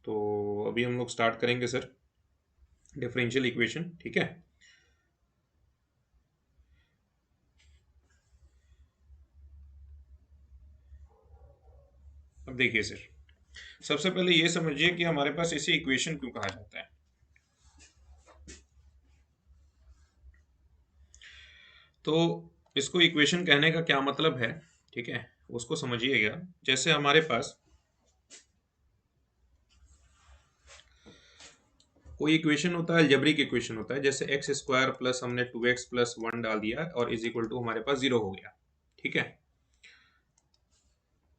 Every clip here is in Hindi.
तो अभी हम लोग स्टार्ट करेंगे सर डिफरेंशियल इक्वेशन, ठीक है। अब देखिए सर, सबसे पहले ये समझिए कि हमारे पास इसे इक्वेशन क्यों कहा जाता है। तो इसको इक्वेशन कहने का क्या मतलब है, ठीक है, उसको समझिएगा। जैसे हमारे पास कोई इक्वेशन होता है, अलजेब्रिक इक्वेशन होता है, जैसे एक्स स्क्वायर प्लस हमने 2x प्लस 1 डाल दिया और इज इक्वल टू हमारे पास जीरो हो गया, ठीक है।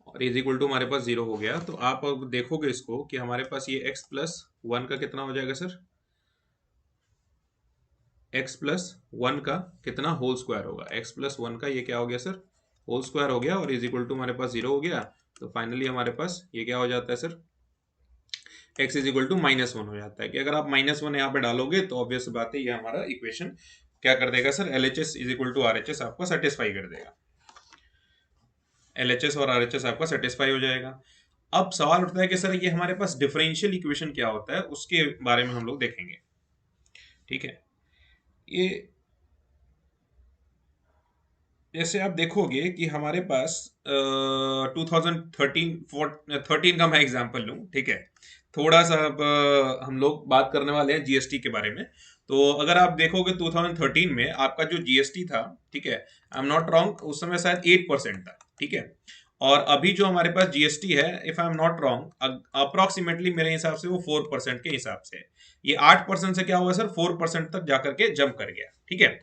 और इज इक्वल टू हमारे पास जीरो हो गया, तो आप अब देखोगे इसको कि हमारे पास ये x प्लस 1 का कितना हो जाएगा सर, x प्लस 1 का कितना होल स्क्वायर होगा, x प्लस 1 का ये क्या हो गया सर, होल स्क्वायर हो गया, और इज इक्वल टू हमारे पास जीरो हो गया। तो फाइनली हमारे पास ये क्या हो जाता है sir, x is equal to -1 हो जाता है। कि अगर आप -1 यहाँ पे डालोगे तो ऑब्वियस बात है ये हमारा इक्वेशन क्या कर देगा sir, LHS is equal to RHS आपका सेटिस्फाई कर देगा। LHS और RHS आपका सेटिस्फाई हो जाएगा। अब सवाल उठता है कि सर ये हमारे पास डिफरेंशियल इक्वेशन क्या होता है, उसके बारे में हम लोग देखेंगे, ठीक है। ये जैसे आप देखोगे कि हमारे पास 2013 का मैं एग्जांपल लूं, ठीक है। थोड़ा सा अब हम लोग बात करने वाले हैं जीएसटी के बारे में। तो अगर आप देखोगे 2013 में आपका जो जीएसटी था, ठीक है, आई एम नॉट रॉन्ग, उस समय शायद 8% था, ठीक है। और अभी जो हमारे पास जीएसटी है, if I am not wrong, approximately मेरे हिसाब से वो 4% के हिसाब से है। ये 8% से क्या हुआ सर, 4% तक जाकर के जंप कर गया, ठीक है।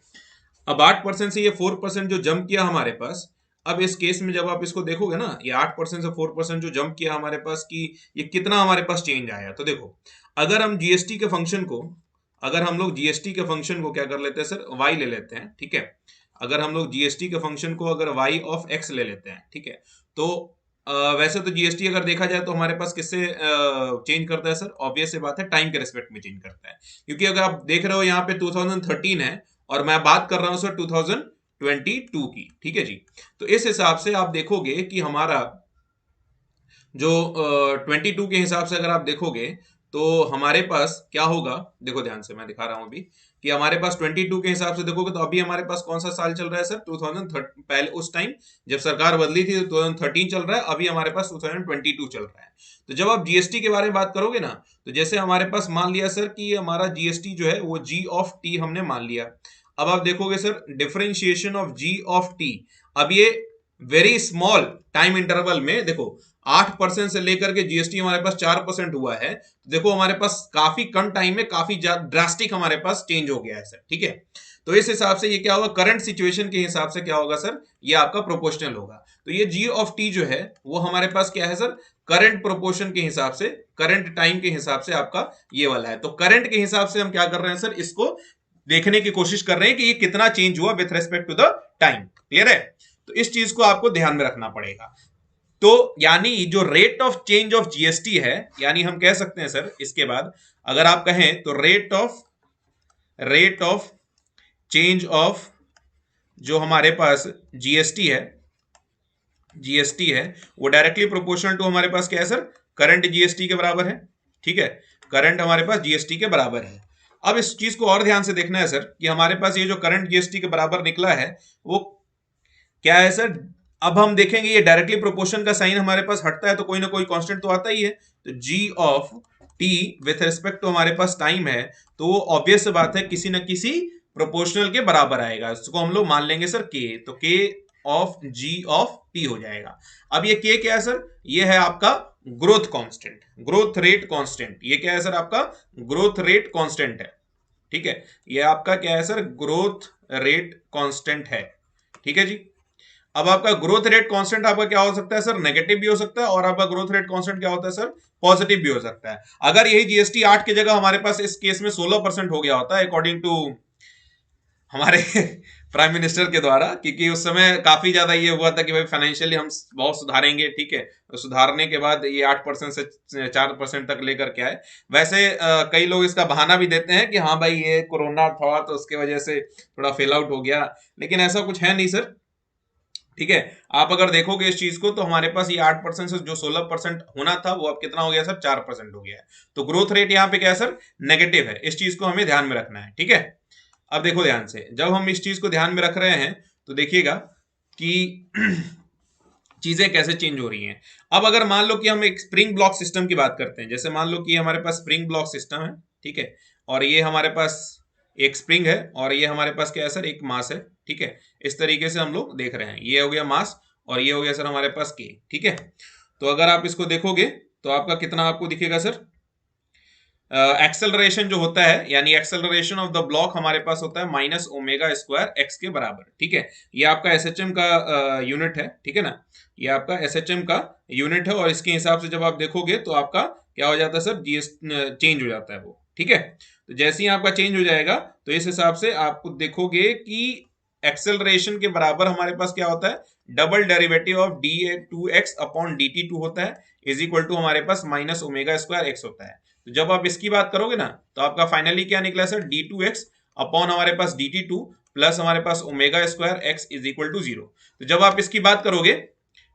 अब 8% से ये 4% जो जंप किया हमारे पास, अब इस केस में जब आप इसको देखोगे ना, ये 8% से 4% जो जंप किया हमारे पास की, ये कितना हमारे पास चेंज आया। तो देखो, अगर हम जीएसटी के फंक्शन को, अगर हम लोग जीएसटी के फंक्शन को क्या कर लेते हैं सर, वाई ले लेते हैं, ठीक है। अगर हम लोग जीएसटी के फंक्शन को अगर वाई ऑफ एक्स ले लेते हैं, ठीक है, तो वैसे तो जीएसटी अगर देखा जाए तो हमारे पास किससे चेंज करता है सर, ऑब्वियस से बात है टाइम के रेस्पेक्ट में चेंज करता है। क्योंकि अगर आप देख रहे हो यहाँ पे 2013 है और मैं बात कर रहा हूं सर 2022 की, ठीक है जी। तो इस हिसाब से आप देखोगे कि हमारा जो 22 के हिसाब से अगर आप देखोगे तो हमारे पास क्या होगा, देखो ध्यान से मैं दिखा रहा हूं अभी, कि हमारे पास 22 के हिसाब से देखोगे तो अभी हमारे पास कौन सा साल चल रहा है सर, 2013, पहले उस टाइम जब सरकार बदली थी तो 2013 चल रहा है, अभी हमारे पास 2022 चल रहा है। तो जब आप जीएसटी के बारे में बात करोगे ना, तो जैसे हमारे पास मान लिया सर कि हमारा जीएसटी जो है वो जी ऑफ टी हमने मान लिया। अब आप देखोगे sir differentiation of g of t, अब ये वेरी स्मॉल टाइम इंटरवल में देखो 8% से लेकर के जीएसटी हमारे पास 4% हुआ है। तो देखो हमारे पास काफी कम टाइम में काफी ड्रास्टिक हमारे पास चेंज हो गया है सर, ठीक है। तो इस हिसाब से ये क्या होगा, करंट सिचुएशन के हिसाब से क्या होगा सर, ये आपका प्रोपोर्शनल होगा। तो ये जी ऑफ टी जो है वो हमारे पास क्या है सर, करंट प्रोपोर्शन के हिसाब से, करंट टाइम के हिसाब से आपका ये वाला है। तो करंट के हिसाब से हम क्या कर रहे हैं सर, इसको देखने की कोशिश कर रहे हैं कि ये कितना चेंज हुआ with respect to the time. Clear है। तो इस चीज को आपको ध्यान में रखना पड़ेगा। तो यानी जो rate of change of GST है, यानी हम कह सकते हैं सर इसके बाद अगर आप कहें तो रेट ऑफ चेंज ऑफ जो हमारे पास जीएसटी है, जीएसटी है वो डायरेक्टली प्रोपोर्शनल टू हमारे पास क्या है सर, करंट जीएसटी के बराबर है, ठीक है। करंट हमारे पास जीएसटी के बराबर है। अब इस चीज को और ध्यान से देखना है सर कि हमारे पास ये जो करंट जीएसटी के बराबर निकला है वो क्या है सर। अब हम देखेंगे ये डायरेक्टली प्रोपोर्शन का साइन हमारे पास हटता है तो कोई ना कोई कांस्टेंट तो आता ही है। तो G of T with respect to हमारे पास टाइम है, तो वो ऑब्वियस बात है किसी न किसी प्रोपोर्शनल के बराबर आएगा। इसको हम लोग मान लेंगे सर के, तो के ऑफ जी ऑफ टी हो जाएगा। अब ये के क्या है सर, ये है आपका growth constant, growth rate constant. ये क्या है सर, आपका ग्रोथ रेट कांस्टेंट है, ठीक है। ये आपका क्या है सर, ग्रोथ रेट कांस्टेंट है, ठीक है जी। अब आपका ग्रोथ रेट कांस्टेंट आपका क्या हो सकता है सर, नेगेटिव भी हो सकता है, और आपका ग्रोथ रेट कांस्टेंट क्या होता है सर, पॉजिटिव भी हो सकता है। अगर यही जीएसटी 8 की जगह हमारे पास इस केस में 16% हो गया होता है अकॉर्डिंग टू हमारे प्राइम मिनिस्टर के द्वारा, क्योंकि उस समय काफी ज्यादा ये हुआ था कि भाई फाइनेंशियली हम बहुत सुधारेंगे, ठीक है। तो सुधारने के बाद ये 8% से 4% तक लेकर के आए। वैसे कई लोग इसका बहाना भी देते हैं कि हाँ भाई ये कोरोना था तो उसके वजह से थोड़ा फेल आउट हो गया, लेकिन ऐसा कुछ है नहीं सर, ठीक है। आप अगर देखोगे इस चीज को तो हमारे पास ये 8% से जो 16% होना था वो अब कितना हो गया सर, 4% हो गया है। तो ग्रोथ रेट यहाँ पे क्या है सर, नेगेटिव है। इस चीज को हमें ध्यान में रखना है, ठीक है। अब देखो ध्यान से, जब हम इस चीज को ध्यान में रख रहे हैं तो देखिएगा कि चीजें कैसे चेंज हो रही हैं। अब अगर मान लो कि हम एक स्प्रिंग ब्लॉक सिस्टम की बात करते हैं, जैसे मान लो कि हमारे पास स्प्रिंग ब्लॉक सिस्टम है, ठीक है, और ये हमारे पास एक स्प्रिंग है और ये हमारे पास क्या है सर, एक मास है, ठीक है। इस तरीके से हम लोग देख रहे हैं, ये हो गया मास और ये हो गया सर हमारे पास के, ठीक है। तो अगर आप इसको देखोगे तो आपका कितना आपको दिखेगा सर, एक्सेलरेशन जो होता है, यानी एक्सेलरेशन ऑफ द ब्लॉक हमारे पास होता है माइनस ओमेगा स्क्वायर एक्स के बराबर, ठीक है। ये आपका एसएचएम का यूनिट है, ठीक है ना, ये आपका एसएचएम का यूनिट है और इसके हिसाब से जब आप देखोगे तो आपका क्या हो जाता है सर, जीएस चेंज हो जाता है वो, ठीक है। तो जैसे ही आपका चेंज हो जाएगा तो इस हिसाब से आप देखोगे कि एक्सेलरेशन के बराबर हमारे पास क्या होता है, double derivative of d2x upon dt2 होता है, इज इक्वल टू हमारे पास माइनस ओमेगा स्क्वायर एक्स होता है। तो जब आप इसकी बात करोगे ना तो आपका फाइनली क्या निकला सर, d2x अपॉन हमारे पास dt2 प्लस हमारे पास omega square X is equal to 0। तो जब आप इसकी बात करोगे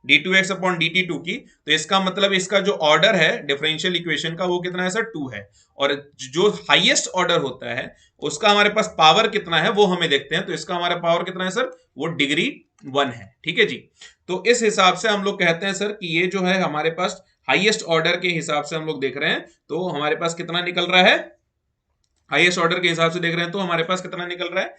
d2x अपॉन dt2 की, तो इसका मतलब इसका जो ऑर्डर है डिफरेंशियल इक्वेशन का वो कितना है सर, 2 है। और जो हाईएस्ट ऑर्डर होता है उसका हमारे पास पावर कितना है वो हमें देखते हैं। तो इसका हमारा पावर कितना है सर, वो डिग्री 1 है, ठीक है जी। तो इस हिसाब से हम लोग कहते हैं सर कि ये जो है हमारे पास हाईएस्ट ऑर्डर के हिसाब से हम लोग देख रहे हैं तो हमारे पास कितना निकल रहा है, हाईएस्ट ऑर्डर के हिसाब से देख रहे हैं तो हमारे पास कितना निकल रहा है,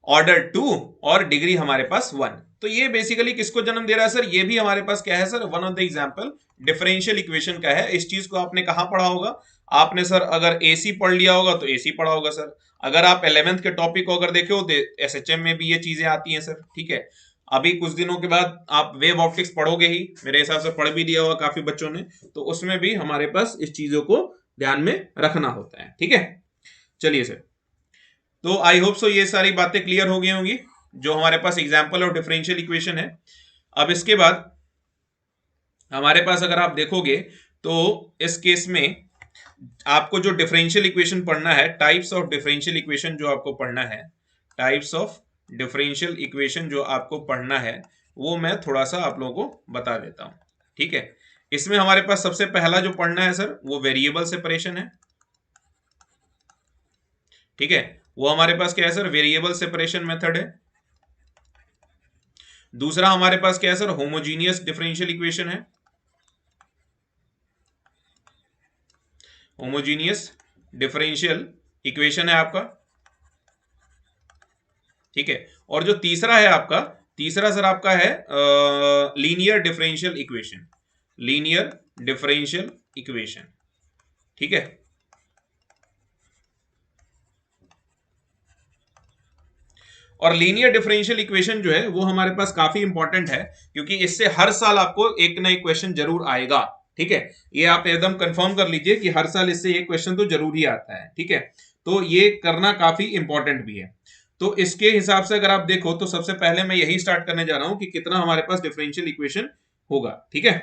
ऑर्डर 2 और डिग्री हमारे पास 1। तो ये बेसिकली किसको जन्म दे रहा है सर, ये भी हमारे पास क्या है sir, one of the example differential equation का है। इस चीज को आपने कहां पढ़ा होगा, आपने सर अगर एसी पढ़ लिया होगा तो एसी पढ़ा होगा सर। अगर आप 11th के टॉपिक को अगर देखे हो तो एसएचएम में भी ये चीजें आती हैं सर, ठीक है। अभी कुछ दिनों के बाद आप वेव ऑप्टिक्स पढ़ोगे ही, मेरे हिसाब से पढ़ भी दिया होगा काफी बच्चों ने, तो उसमें भी हमारे पास इस चीजों को ध्यान में रखना होता है, ठीक है। चलिए सर, तो आई होप सो ये सारी बातें क्लियर हो गई होंगी जो हमारे पास एग्जाम्पल ऑफ डिफरेंशियल इक्वेशन है। अब इसके बाद हमारे पास अगर आप देखोगे तो इस केस में आपको जो डिफरेंशियल इक्वेशन पढ़ना है, टाइप्स ऑफ डिफरेंशियल इक्वेशन जो आपको पढ़ना है, टाइप्स ऑफ डिफरेंशियल इक्वेशन जो आपको पढ़ना है वो मैं थोड़ा सा आप लोगों को बता देता हूं, ठीक है। इसमें हमारे पास सबसे पहला जो पढ़ना है सर वो वेरिएबल सेपरेशन है, ठीक है। वो हमारे पास क्या है सर, वेरिएबल सेपरेशन मेथड है। दूसरा हमारे पास क्या है सर, होमोजीनियस डिफरेंशियल इक्वेशन है, होमोजीनियस डिफरेंशियल इक्वेशन है आपका, ठीक है। और जो तीसरा है आपका, तीसरा सर आपका है linear differential equation, linear differential equation, ठीक है। और लीनियर डिफरेंशियल इक्वेशन जो है वो हमारे पास काफी इंपॉर्टेंट है क्योंकि इससे हर साल आपको एक ना एक क्वेश्चन जरूर आएगा, ठीक है। ये आप एकदम कंफर्म कर लीजिए कि हर साल इससे एक क्वेश्चन तो जरूर ही आता है, ठीक है। तो ये करना काफी इंपॉर्टेंट भी है। तो इसके हिसाब से अगर आप देखो तो सबसे पहले मैं यही स्टार्ट करने जा रहा हूं कि कितना हमारे पास डिफरेंशियल इक्वेशन होगा, ठीक है।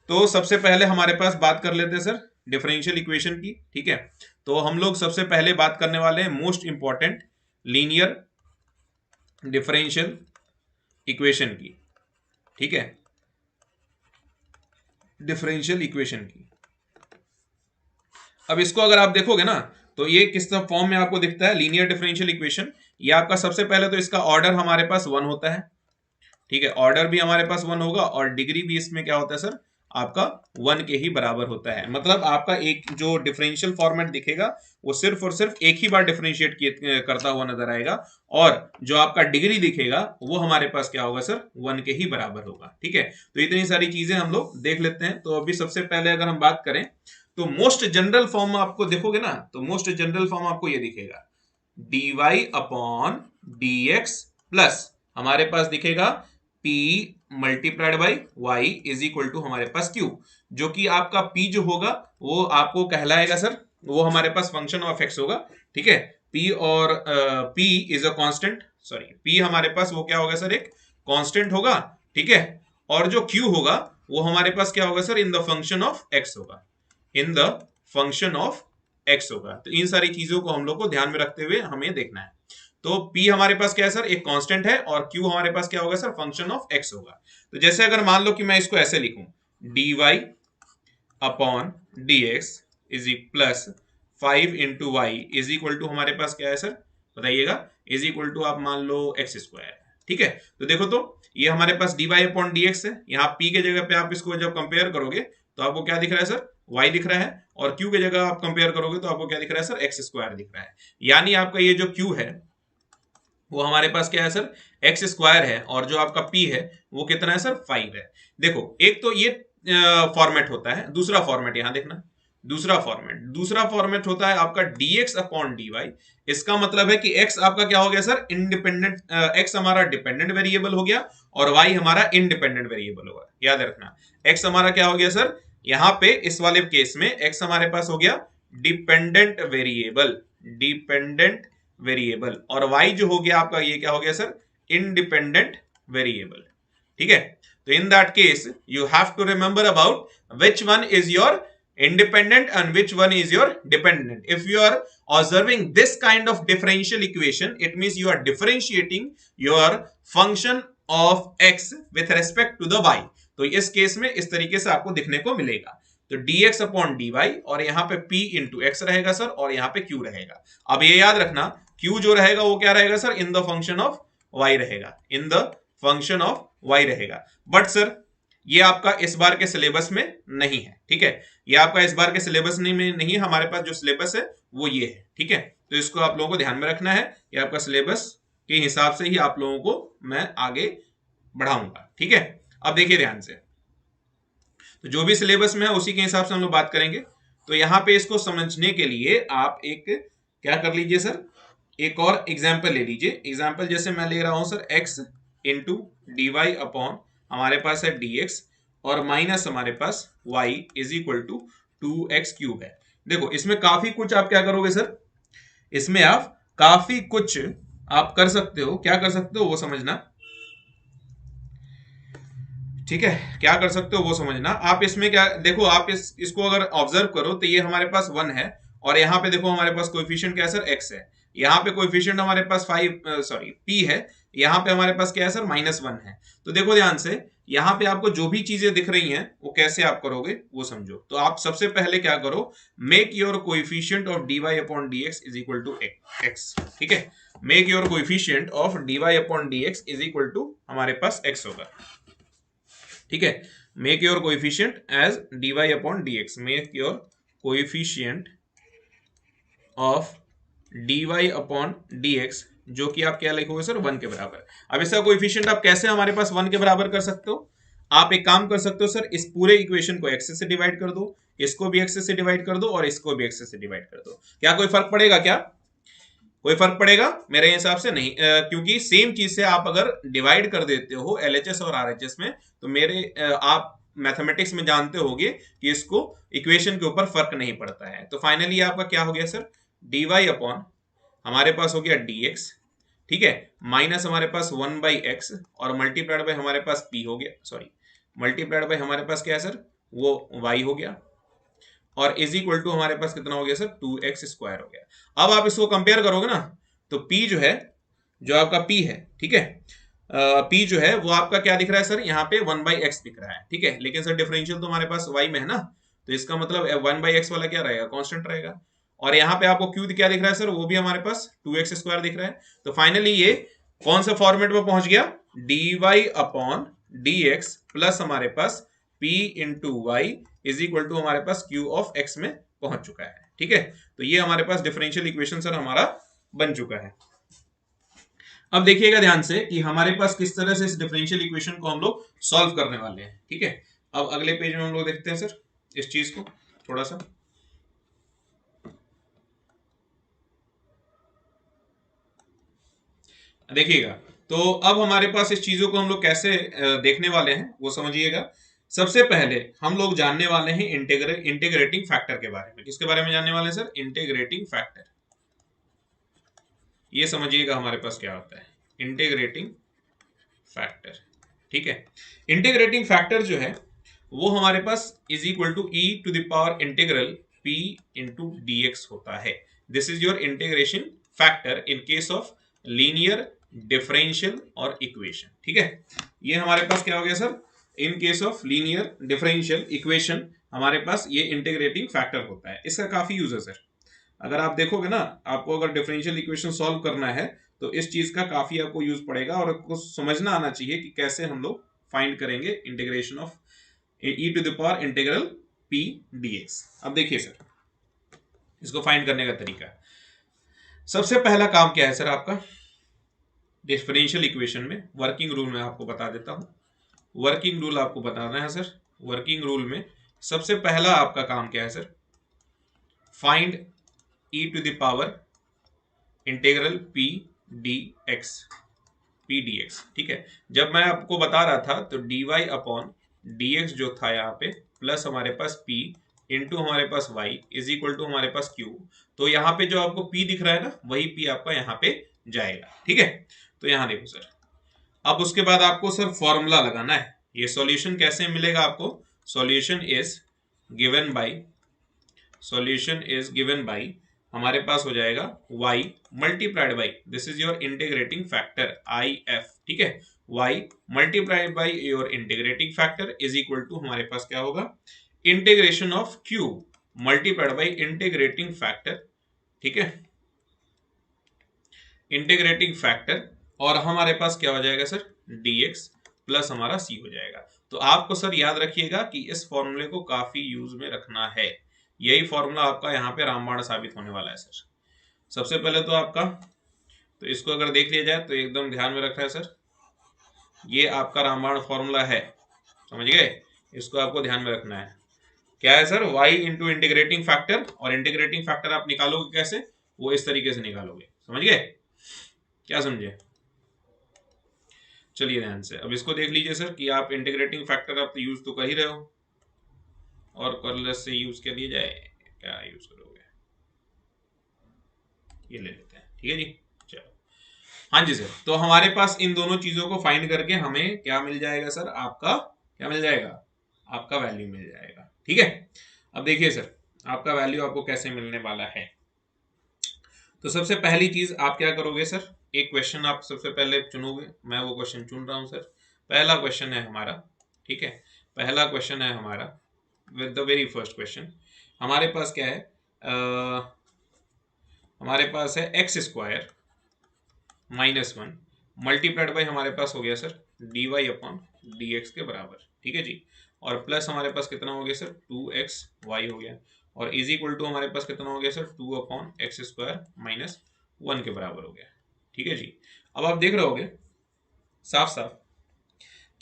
तो सबसे पहले हमारे पास बात कर लेते हैं सर डिफरेंशियल इक्वेशन की, ठीक है। तो हम लोग सबसे पहले बात करने वाले हैं most important linear differential equation की, ठीक है, डिफरेंशियल इक्वेशन की। अब इसको अगर आप देखोगे ना तो ये किस फॉर्म में आपको दिखता है, लीनियर डिफरेंशियल इक्वेशन। ये आपका सबसे पहले तो इसका ऑर्डर हमारे पास 1 होता है, ठीक है, ऑर्डर भी हमारे पास 1 होगा और डिग्री भी इसमें क्या होता है सर, आपका 1 के ही बराबर होता है। मतलब आपका एक जो डिफरेंशियल फॉर्मेट दिखेगा वो सिर्फ और सिर्फ एक ही बार डिफरेंशिएट करता हुआ नजर आएगा और जो आपका डिग्री दिखेगा वो हमारे पास क्या होगा सर, 1 के ही बराबर होगा, ठीक है। तो इतनी सारी चीजें हम लोग देख लेते हैं। तो अभी सबसे पहले अगर हम बात करें तो मोस्ट जनरल फॉर्म आपको देखोगे ना तो मोस्ट जनरल फॉर्म आपको ये दिखेगा, dy अपॉन dx प्लस हमारे पास दिखेगा p multiplied by y is equal to हमारे पास q, जो कि आपका p जो होगा वो आपको कहलाएगा सर, वो हमारे पास फंक्शन ऑफ x होगा, ठीक है। p और p is a constant, sorry p हमारे पास वो क्या होगा सर, एक कांस्टेंट होगा, ठीक है। और जो q होगा वो हमारे पास क्या होगा sir, in the function of x होगा, in the function of x होगा। तो इन सारी चीजों को हम लोग को ध्यान में रखते हुए हमें देखना है। तो p हमारे पास क्या है सर, एक कांस्टेंट है, और q हमारे पास क्या होगा सर, फंक्शन ऑफ x होगा। तो जैसे अगर मान लो कि मैं इसको ऐसे लिखूं, dy upon dx is plus 5 into Y is equal to हमारे पास क्या है सर, बताइएगा, इज इक्वल टू आप मान लो एक्स स्क्वायर। ठीक है, तो देखो तो ये हमारे पास dy अपॉन dx है, यहाँ p के जगह पे आप इसको जब कंपेयर करोगे तो आपको क्या दिख रहा है सर, y दिख रहा है, और q के जगह आप कंपेयर करोगे तो आपको क्या दिख रहा है सर, एक्स स्क्वायर दिख रहा है। यानी आपका ये जो q है वो हमारे पास क्या है सर, एक्स स्क्वायर है, और जो आपका p है वो कितना है सर, 5 है। देखो एक तो ये फॉर्मेट होता है, दूसरा फॉर्मेट यहां देखना, दूसरा फॉर्मेट होता है आपका dx अपॉन dy। इसका मतलब है कि x आपका क्या हो गया सर, इंडिपेंडेंट, x हमारा डिपेंडेंट वेरिएबल हो गया और y हमारा इंडिपेंडेंट वेरिएबल होगा। याद रखना, x हमारा क्या हो गया सर, यहां पे इस वाले केस में x हमारे पास हो गया डिपेंडेंट वेरिएबल, और y जो हो गया आपका, ये क्या हो गया सर, इंडिपेंडेंट वेरिएबल। ठीक है, तो in that case you have to remember about which one is your independent and which one is your dependent. If you are observing this kind of differential equation, it means you are differentiating your function of x with respect to the y. तो इस केस में इस तरीके से आपको दिखने को मिलेगा। तो dx अपॉन dy, और यहाँ पे p इंटू एक्स रहेगा सर, और यहाँ पे q रहेगा। अब ये याद रखना, q जो रहेगा वो क्या रहेगा sir, in the function of y रहेगा, in the function of y रहेगा। बट सर ये आपका इस बार के सिलेबस में नहीं है। ठीक है, ये आपका इस बार के सिलेबस में नहीं है, हमारे पास जो सिलेबस है वो ये है। ठीक है, तो इसको आप लोगों को ध्यान में रखना है, ये आपका सिलेबस के हिसाब से ही आप लोगों को मैं आगे बढ़ाऊंगा। ठीक है, अब देखिए ध्यान से, तो जो भी सिलेबस में है उसी के हिसाब से हम लोग बात करेंगे। तो यहाँ पे इसको समझने के लिए आप एक क्या कर लीजिए सर, एक और एग्जाम्पल ले लीजिए। एग्जाम्पल जैसे मैं ले रहा हूं sir, x into d Y upon हमारे पास है dx, और माइनस हमारे पास y is equal to 2x cube है। देखो इसमें काफी कुछ आप क्या करोगे सर, इसमें आप काफी कुछ आप कर सकते हो, क्या कर सकते हो वो समझना। ठीक है, क्या कर सकते हो वो समझना। आप इसमें क्या देखो, आप इसको अगर ऑब्जर्व करो तो ये हमारे पास 1 है, और यहाँ पे देखो हमारे पास कोएफिशिएंट क्या है सर, x है। यहाँ पे कोएफिशिएंट हमारे पास 5 सॉरी p है, यहाँ पे हमारे पास क्या है सर, -1 है। तो देखो ध्यान से, यहाँ पे आपको जो भी चीजें दिख रही हैं वो कैसे आप करोगे वो समझो। तो आप सबसे पहले क्या करो, make your coefficient of dy upon dx is equal to x। ठीक है, make your coefficient of dy upon dx is equal to हमारे पास x होगा। ठीक है, make your coefficient as dy upon dx, make your coefficient of dy upon dx, जो कि आप क्या लिखोगे सर, 1 के बराबर। अब इसका कोएफिशिएंट आप कैसे हमारे पास 1 के बराबर कर सकते हो, आप एक काम कर सकते हो सर, इस पूरे इक्वेशन को x से डिवाइड कर दो, इसको भी x से डिवाइड कर दो, और इसको भी x से डिवाइड कर दो। क्या कोई फर्क पड़ेगा, क्या कोई फर्क पड़ेगा? मेरे हिसाब से नहीं, क्योंकि सेम चीज से आप अगर डिवाइड कर देते हो LHS और RHS में, तो आप मैथमेटिक्स में जानते होगे कि इसको इक्वेशन के ऊपर फर्क नहीं पड़ता है। तो फाइनली आपका क्या हो गया सर, dy अपॉन हमारे पास हो गया dx, ठीक है, माइनस हमारे पास 1/x, और मल्टीप्लाइड बाय हमारे पास p हो गया, सॉरी मल्टीप्लाइड बाय हमारे पास क्या है सर, वो y हो गया, और इज इक्वल टू हमारे पास कितना हो गया सर, 2x स्क्वायर हो गया। अब आप इसको कंपेयर करोगे ना, तो p जो है, जो आपका p है, ठीक है, p जो है वो आपका क्या दिख रहा है सर, यहाँ पे 1/x दिख रहा है। ठीक है, लेकिन सर डिफरेंशियल तो हमारे पास y में है ना, तो इसका मतलब 1/x वाला क्या रहेगा, कांस्टेंट रहेगा। और यहाँ पे आपको q क्या दिख रहा है सर, वो भी हमारे पास 2x स्क्वायर दिख रहा है। तो फाइनली ये कौन सा फॉर्मेट में पहुंच गया, dy अपॉन dx प्लस हमारे पास p into Y is equal to हमारे पास q ऑफ x में पहुंच चुका है। ठीक है, तो ये हमारे पास डिफरेंशियल इक्वेशन सर हमारा बन चुका है। अब देखिएगा ध्यान से कि हमारे पास किस तरह से इस डिफरेंशियल इक्वेशन को हम लोग सॉल्व करने वाले हैं। ठीक है, अब अगले पेज में हम लोग देखते हैं सर इस चीज को थोड़ा सा। देखिएगा, तो अब हमारे पास इस चीजों को हम लोग कैसे देखने वाले हैं वो समझिएगा। सबसे पहले हम लोग जानने वाले हैं इंटीग्रेटिंग फैक्टर के बारे में। किसके बारे में जानने वाले हैं सर, इंटीग्रेटिंग फैक्टर। ये समझिएगा हमारे पास क्या होता है, इंटीग्रेटिंग फैक्टर। ठीक है, इंटीग्रेटिंग फैक्टर जो है वो हमारे पास is equal to e to the power integral p into dx होता है। This is your integration factor in case of linear, differential और इक्वेशन। ठीक है, ये हमारे पास क्या हो गया sir, in case of linear differential equation हमारे पास ये इंटीग्रेटिंग फैक्टर होता है। इसका काफी यूज है सर। अगर आप देखोगे ना, आपको अगर डिफरेंशियल इक्वेशन सॉल्व करना है तो इस चीज का काफी आपको यूज पड़ेगा, और आपको समझना आना चाहिए कि कैसे हम लोग फाइंड करेंगे integration of e to the power integral p dx। अब देखिए सर, इसको फाइंड करने का तरीका, सबसे पहला काम क्या है सर आपका, डिफरेंशियल इक्वेशन में वर्किंग रूल में आपको बता देता हूं। वर्किंग रूल आपको बताना है सर। वर्किंग रूल में सबसे पहला आपका काम क्या है sir, find e to the power integral p dx, p dx। ठीक है, जब मैं आपको बता रहा था तो dy अपॉन dx जो था यहाँ पे, प्लस हमारे पास p इंटू हमारे पास y इज इक्वल टू हमारे पास q। तो यहाँ पे जो आपको p दिख रहा है ना, वही p आपका यहाँ पे जाएगा। ठीक है, तो यहाँ देखो सर, अब उसके बाद आपको सर फॉर्मूला लगाना है। ये सॉल्यूशन कैसे मिलेगा आपको, solution is given by, solution is given by हमारे पास हो जाएगा y multiplied by, this is your integrating factor if। ठीक है, y multiplied by your integrating factor is equal to हमारे पास क्या होगा, integration of q multiplied by integrating factor. ठीक है, इंटीग्रेटिंग फैक्टर, और हमारे पास क्या हो जाएगा सर, dx प्लस हमारा c हो जाएगा। तो आपको सर याद रखिएगा कि इस फॉर्मूले को काफी यूज में रखना है। यही फॉर्मूला आपका यहाँ पे रामबाण साबित होने वाला है सर। सबसे पहले तो आपका, तो इसको अगर देख लिया जाए तो एकदम ध्यान में रखना है सर, ये आपका रामबाण फॉर्मूला है, समझ गए, इसको आपको ध्यान में रखना है। क्या है sir, y into integrating factor, और इंटीग्रेटिंग फैक्टर आप निकालोगे कैसे, वो इस तरीके से निकालोगे, समझ गए, क्या समझे। चलिए ध्यान से अब इसको देख लीजिए सर कि आप इंटीग्रेटिंग फैक्टर आप तो यूज तो कर ही रहे हो, और कर्लस से यूज कर लिया जाए, क्या यूज करोगे, ये ले लेते हैं। ठीक है जी, चलो, हाँ जी सर, तो हमारे पास इन दोनों चीजों को फाइंड करके हमें क्या मिल जाएगा सर, आपका क्या मिल जाएगा, आपका वैल्यू मिल जाएगा। ठीक है, अब देखिए सर आपका वैल्यू आपको कैसे मिलने वाला है। तो सबसे पहली चीज आप क्या करोगे सर, एक क्वेश्चन आप सबसे पहले चुनोगे, मैं वो क्वेश्चन चुन रहा हूं सर। पहला क्वेश्चन है हमारा, ठीक है, पहला क्वेश्चन है हमारा with the very first question, हमारे पास क्या है, हमारे पास है x square minus one multiplied by हमारे पास हो गया sir D Y upon D x के बराबर। ठीक है जी, और प्लस हमारे पास कितना हो गया सर, टू एक्स वाई हो गया, और इज इक्वल टू हमारे पास कितना हो गया sir, to upon x square minus one के बराबर हो गया। ठीक है जी, अब आप देख रहे होगे साफ साफ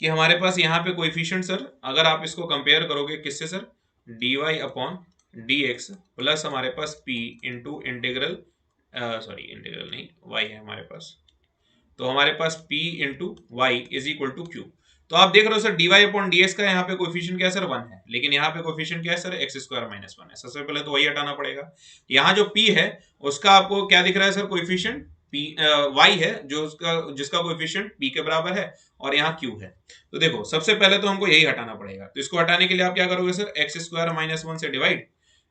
कि हमारे पास यहाँ पे कोएफिशिएंट सर, अगर आप इसको कंपेयर करोगे किससे sir, D Y upon D x plus हमारे पास P into integral, sorry integral नहीं, वाई है हमारे पास, तो हमारे पास p into Y is equal to Q. तो आप देख रहे हो sir D Y upon D X का यहाँ पे कोएफिशिएंट क्या है सर, वन है, लेकिन यहाँ पे कोएफिशिएंट क्या है sir, x square minus one है। सबसे पहले तो वही हटाना पड़ेगा। यहाँ जो p है उसका आपको क्या दिख रहा है सर, कोएफिशिएंट p y है, जो उसका जिसका कोएफिशिएंट p के बराबर है, और यहाँ q है। तो देखो सबसे पहले तो हमको यही हटाना पड़ेगा, तो इसको हटाने के लिए आप क्या करोगे sir, x square minus one से डिवाइड,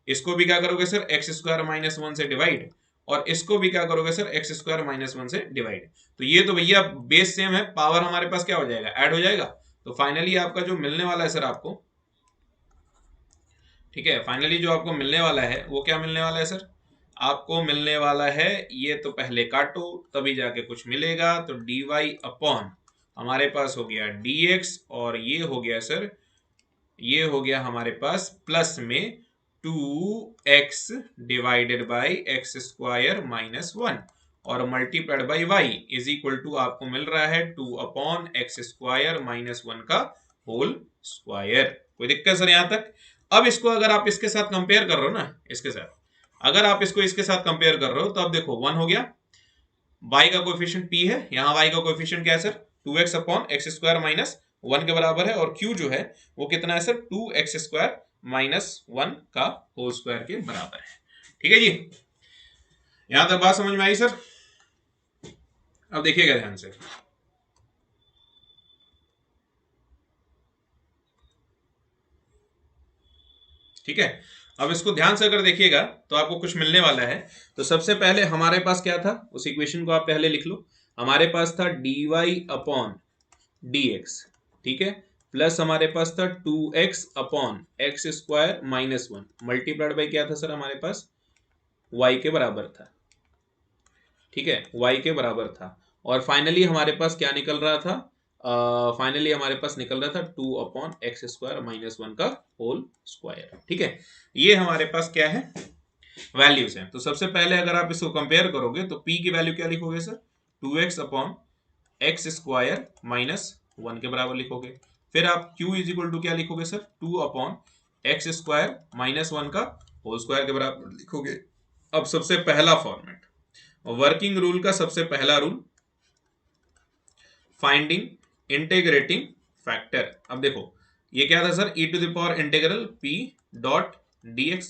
इसको भी क्या करोगे sir, x square minus one से डिवाइड, और इसको भी क्या करोगे sir, x square minus one से डिवाइड। तो ये तो भैया बेस सेम है, पावर हमारे पास क्या हो जाएगा, ऐड हो जाएगा। तो फाइनली आपका जो मिलने वाला है सर आपको, ठीक है, फाइनली जो आपको मिलने वाला है वो क्या मिलने वाला है सर, आपको मिलने वाला है, ये तो पहले काटो तभी जाके कुछ मिलेगा, तो डी वाई अपॉन हमारे पास हो गया dx, और ये हो गया सर, ये हो गया हमारे पास प्लस में 2x divided by x square minus one, और multiplied by y is equal to आपको मिल रहा है two upon x square minus one का होल स्क्वायर। कोई दिक्कत सर यहाँ तक। अब इसको अगर आप इसके साथ कंपेयर कर रहे हो ना, इसके साथ अगर आप इसको इसके साथ कंपेयर कर रहे हो, तो अब देखो वन हो गया, y का कोएफिशिएंट p है, यहाँ y का कोएफिशिएंट क्या है sir, 2x upon x square minus one के बराबर है, और q जो है वो कितना है sir, 2x square minus one का होल स्क्वायर के बराबर है। ठीक है जी, यहां तक बात समझ में आई सर। अब देखिएगा ध्यान से, ठीक है, अब इसको ध्यान से अगर देखिएगा तो आपको कुछ मिलने वाला है। तो सबसे पहले हमारे पास क्या था, उस इक्वेशन को आप पहले लिख लो। हमारे पास था dy अपॉन dx, ठीक है, प्लस हमारे पास था 2x upon x square minus 1 multiplied by क्या था सर, हमारे पास y के बराबर था, ठीक है, y के बराबर था। और फाइनली हमारे पास क्या निकल रहा था, फाइनली हमारे पास निकल रहा था 2 अपॉन एक्स स्क्वायर माइनस 1 का होल स्क्वायर, ठीक है। ये हमारे पास क्या है, वैल्यूज हैं। तो सबसे पहले अगर आप इसको कंपेयर करोगे तो p की वैल्यू क्या लिखोगे sir, 2x upon x square minus 1 के बराबर लिखोगे। फिर आप q इज इक्वल टू क्या लिखोगे sir, 2 upon x square minus 1 का होल स्क्वायर के बराबर लिखोगे। अब सबसे पहला फॉर्मेट, वर्किंग रूल का सबसे पहला रूल, फाइंडिंग इंटीग्रेटिंग फैक्टर। अब देखो ये क्या था sir, e to the power integral p dot dx,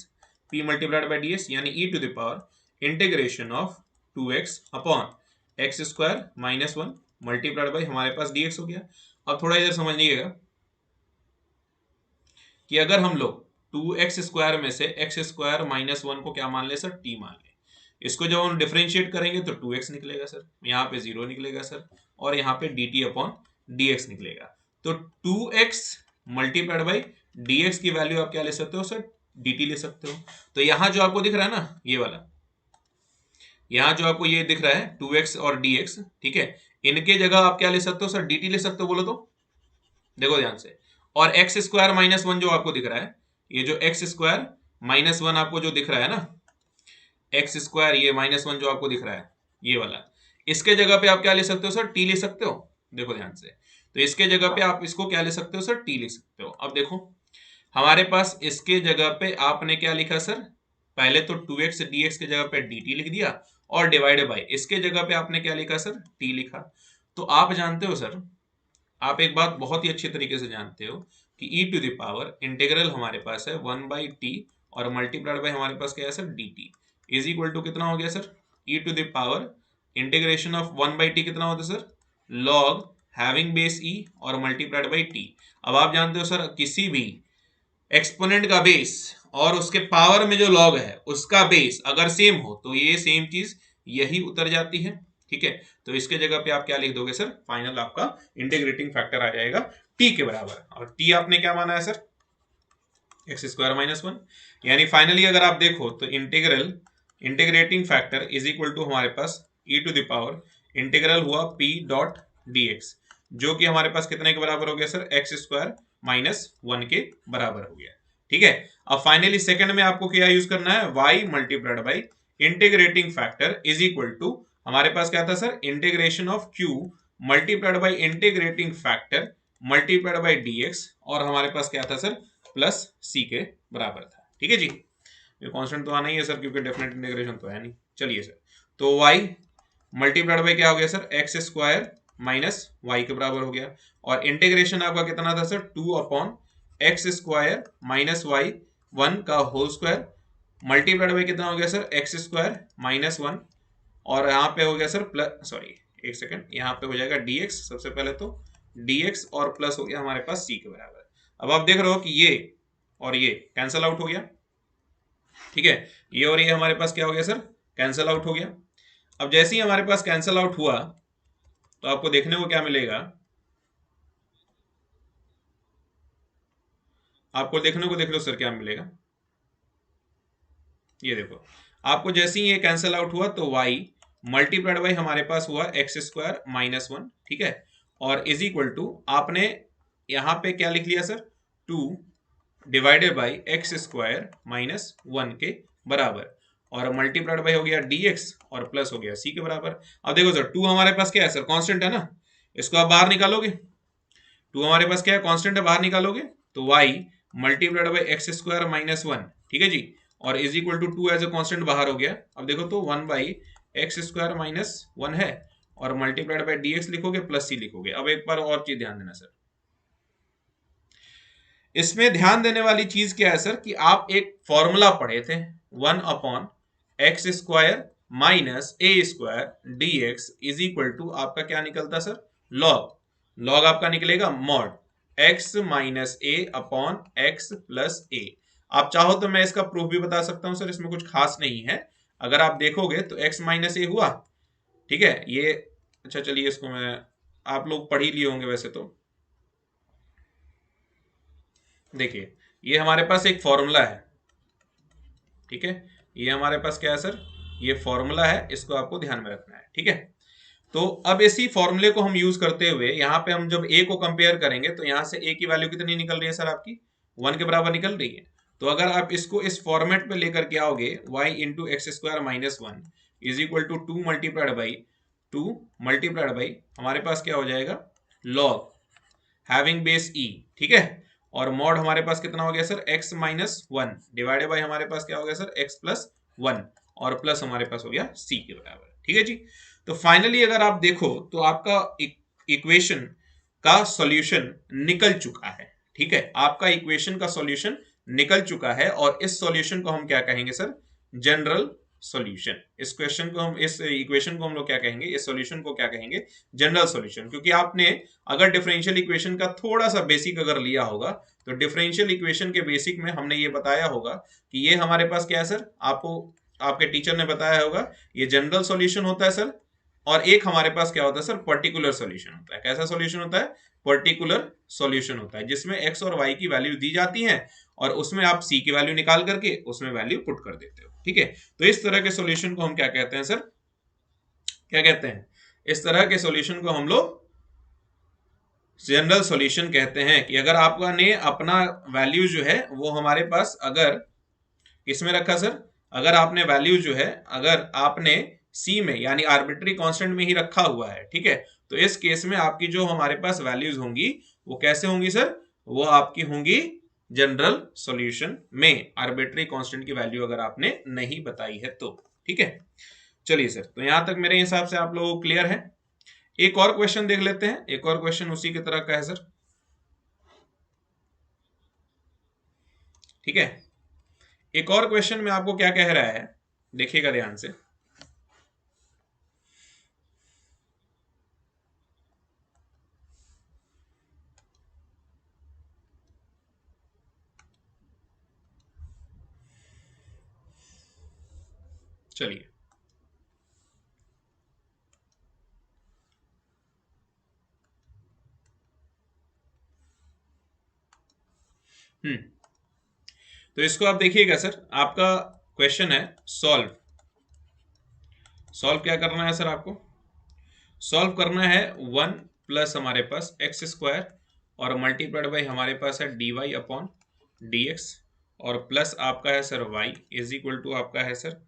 p multiplied by ds, यानी e to the power integration of 2x upon x square minus 1 multiplied by हमारे पास dx हो गया। अब थोड़ा इधर समझिएगा कि अगर हम लोग 2x स्क्वायर में से एक्स स्क्वायर माइनस 1 को क्या मान ले सर, t मान ले, इसको जब हम डिफरेंशिएट करेंगे तो 2x निकलेगा सर, यहाँ पे 0 निकलेगा सर, और यहाँ पे dt अपॉन dx निकलेगा। तो 2x मल्टीप्लाइड बाई dx की वैल्यू आप क्या ले सकते हो सर, dt ले सकते हो। तो यहाँ जो आपको दिख रहा है ना, ये वाला, यहाँ जो आपको ये दिख रहा है 2x और dx, ठीक है, इनके जगह आप क्या ले सकते हो सर, dt ले सकते हो। बोलो तो देखो ध्यान से। और एक्स स्क्वायर माइनस 1 जो आपको दिख रहा है, ये जो एक्स स्क्वायर माइनस 1 आपको जो दिख रहा है ना, एक्स स्क्वायर ये माइनस 1 जो आपको दिख रहा है ये वाला, इसके जगह पे आप क्या ले सकते हो सर, टी ले सकते हो। देखो ध्यान से, तो इसके जगह पे आप इसको क्या ले सकते हो सर, टी लिख सकते हो। अब देखो हमारे पास इसके जगह पे आपने क्या लिखा सर, पहले तो 2x dx के जगह पे dt लिख दिया, और डिवाइड बाय इसके जगह पे आपने क्या लिखा सर, t लिखा। तो आप जानते हो सर, आप एक बात बहुत ही अच्छी तरीके से जानते हो कि e to the power integral हमारे पास है 1/t और मल्टीप्लाइड बाय हमारे पास क्या है sir, dt is equal to कितना हो गया sir, e to the power integration of 1/t कितना होता है sir, log having base e और मल्टीप्लाइड बाय t। अब आप जानते हो सर, किसी भी एक्सपोनेंट का बेस और उसके पावर में जो लॉग है उसका बेस अगर सेम हो तो ये सेम चीज यही उतर जाती है, ठीक है। तो इसके जगह पे आप क्या लिख दोगे सर, फाइनल आपका इंटीग्रेटिंग फैक्टर आ जाएगा t के बराबर, और t आपने क्या माना है सर, एक्स स्क्वायर माइनस 1। यानी फाइनली अगर आप देखो तो integrating factor is equal to हमारे पास e to the power integral हुआ p डॉट dx, जो कि हमारे पास कितने के बराबर हो गया सर, एक्स स्क्वायर माइनस 1 के बराबर हो गया, ठीक है। अब फाइनली सेकंड में आपको क्या यूज करना है, y multiplied by integrating factor is equal to हमारे पास क्या था sir, integration of q multiplied by integrating factor multiplied by dx, और हमारे पास क्या था सर, प्लस c के बराबर था, ठीक है जी। ये कांस्टेंट तो आना ही है सर, क्योंकि डेफिनेट इंटीग्रेशन तो है नहीं। चलिए सर, तो y मल्टीप्लाइड बाई क्या हो गया sir, x square minus y के बराबर हो गया, और इंटीग्रेशन आपका कितना था sir, 2 upon x square minus y 1 का होल स्क्वायर मल्टीप्लाइड बाई कितना हो गया सर, एक्स स्क्वायर माइनस 1, और यहाँ पे हो गया सर प्लस, सॉरी एक सेकंड, यहाँ पे हो जाएगा dx, सबसे पहले तो dx और प्लस हो गया हमारे पास c के बराबर। अब आप देख रहे हो कि ये और ये कैंसल आउट हो गया, ठीक है, ये और ये हमारे पास क्या हो गया सर, कैंसल आउट हो गया। अब जैसे ही हमारे पास कैंसल आउट हुआ तो आपको देखने को क्या मिलेगा, आपको देखने को, देख लो सर क्या मिलेगा, ये देखो आपको जैसे ही ये कैंसल आउट हुआ तो y मल्टीप्लाइड बाई हमारे पास हुआ एक्स स्क्वायर माइनस 1, ठीक है, और इज इक्वल टू आपने यहां पे क्या लिख लिया sir, 2 divided by x square minus 1 के बराबर, और मल्टीप्लाइड बाई हो गया dx और प्लस हो गया c के बराबर। अब देखो सर 2 हमारे पास क्या है सर, कांस्टेंट है ना, इसको आप बाहर निकालोगे, 2 हमारे पास क्या है, कांस्टेंट है, बाहर निकालोगे तो y multiplied by x square minus 1, ठीक है जी, और is equal to 2 as a constant बाहर हो गया। अब देखो तो 1 बाई एक्स स्क्वायर माइनस 1 है, और मल्टीप्लाइड बाई dx लिखोगे प्लस c लिखोगे। अब एक बार और चीज ध्यान देना सर, इसमें ध्यान देने वाली चीज क्या है सर, कि आप एक फॉर्मूला पढ़े थे 1 upon x square minus a square dx is equal to आपका क्या निकलता सर, लॉग आपका निकलेगा mod x minus a upon x plus a. आप चाहो तो मैं इसका प्रूफ भी बता सकता हूं सर, इसमें कुछ खास नहीं है। अगर आप देखोगे तो x माइनस ए हुआ, ठीक है ये। अच्छा चलिए इसको मैं, आप लोग पढ़ ही लिए होंगे वैसे तो। देखिए ये हमारे पास एक फॉर्मूला है, ठीक है, ये हमारे पास क्या है सर, ये फॉर्मूला है, इसको आपको ध्यान में रखना है, ठीक है। तो अब इसी फॉर्मूले को हम यूज करते हुए यहाँ पे हम जब a को कंपेयर करेंगे तो यहाँ से a की वैल्यू कितनी निकल रही है सर, आपकी 1 के बराबर निकल रही है। तो अगर आप इसको इस फॉर्मेट पे लेकर के आओगे y into x square minus one is equal to two multiplied by हमारे पास क्या हो जाएगा, लॉग हैविंग बेस e, ठीक है। और मॉड हमारे पास कितना हो गया sir, x minus one divided by हमारे पास क्या हो गया सर, x प्लस वन, और प्लस हमारे पास हो गया c के बराबर, ठीक है जी। तो फाइनली अगर आप देखो तो आपका इक्वेशन का सॉल्यूशन निकल चुका है, ठीक है, आपका इक्वेशन का सॉल्यूशन निकल चुका है। और इस सॉल्यूशन को हम क्या कहेंगे सर, जनरल सॉल्यूशन। इस क्वेश्चन को हम, इस इक्वेशन को हम लोग क्या कहेंगे, इस सॉल्यूशन को क्या कहेंगे, जनरल सॉल्यूशन। क्योंकि आपने अगर डिफरेंशियल इक्वेशन का थोड़ा सा बेसिक अगर लिया होगा तो डिफरेंशियल इक्वेशन के बेसिक में हमने ये बताया होगा कि ये हमारे पास क्या है सर, आपको आपके टीचर ने बताया होगा ये जनरल सॉल्यूशन होता है सर, और एक हमारे पास क्या होता है सर, पर्टिकुलर सॉल्यूशन होता है। कैसा सॉल्यूशन होता है, पर्टिकुलर सॉल्यूशन होता है, जिसमें x और y की वैल्यू दी जाती है और उसमें आप c की वैल्यू निकाल करके उसमें वैल्यू पुट कर देते हो, ठीक है। तो इस तरह के सॉल्यूशन को हम क्या कहते हैं सर, क्या कहते हैं, इस तरह के सॉल्यूशन को हम लोग जनरल सॉल्यूशन कहते हैं। कि अगर आपका ने अपना वैल्यू जो है वो हमारे पास अगर किसमें रखा सर, अगर आपने वैल्यू जो है अगर आपने सी में यानी आर्बिट्री कांस्टेंट में ही रखा हुआ है, ठीक है, तो इस केस में आपकी जो हमारे पास वैल्यूज होंगी वो कैसे होंगी सर, वो आपकी होंगी जनरल सॉल्यूशन में, आर्बिट्री कांस्टेंट की वैल्यू अगर आपने नहीं बताई है तो, ठीक है। चलिए सर, तो यहां तक मेरे हिसाब से आप लोग क्लियर है। एक और क्वेश्चन देख लेते हैं, एक और क्वेश्चन उसी की तरह का है सर, ठीक है। एक और क्वेश्चन में आपको क्या कह रहा है, देखिएगा ध्यान से। चलिए तो इसको आप देखिएगा सर, आपका क्वेश्चन है सॉल्व। सॉल्व क्या करना है सर, आपको सॉल्व करना है 1 प्लस हमारे पास एक्स स्क्वायर और मल्टीप्लाइड बाई हमारे पास है dy अपॉन dx, और प्लस आपका है sir y is equal to आपका है sir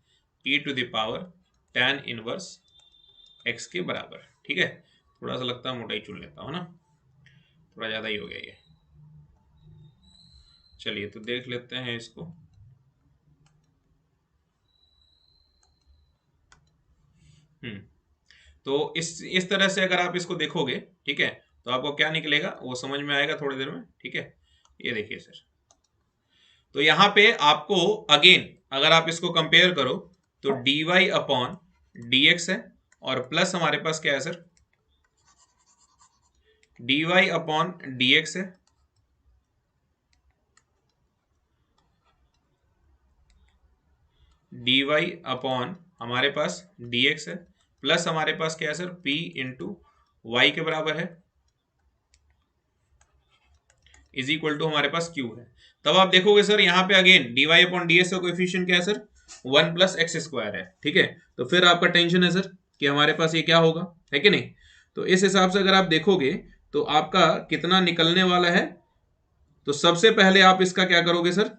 e to the power tan inverse x के बराबर, ठीक है। थोड़ा सा लगता है मोटाई चुन लेता हूँ ना, थोड़ा ज़्यादा ही हो गया ये। चलिए तो देख लेते हैं इसको। तो इस तरह से अगर आप इसको देखोगे, ठीक है, तो आपको क्या निकलेगा वो समझ में आएगा थोड़ी देर में, ठीक है। ये देखिए सर, तो यहाँ पे आपको अगेन अगर आप इसको कंपेयर करो तो dy अपॉन dx है, और प्लस हमारे पास क्या है सर, dy अपॉन dx है, dy अपॉन हमारे पास dx है, प्लस हमारे पास क्या है सर p इंटू वाई के बराबर है, इज इक्वल टू हमारे पास q है। तब आप देखोगे सर यहाँ पे अगेन dy अपॉन ds का कोएफिशिएंट क्या है सर, 1 प्लस एक्स स्क्वायर है, ठीक है। तो फिर आपका टेंशन है सर कि हमारे पास ये क्या होगा, है कि नहीं। तो इस हिसाब से अगर आप देखोगे तो आपका कितना निकलने वाला है, तो सबसे पहले आप इसका क्या करोगे सर,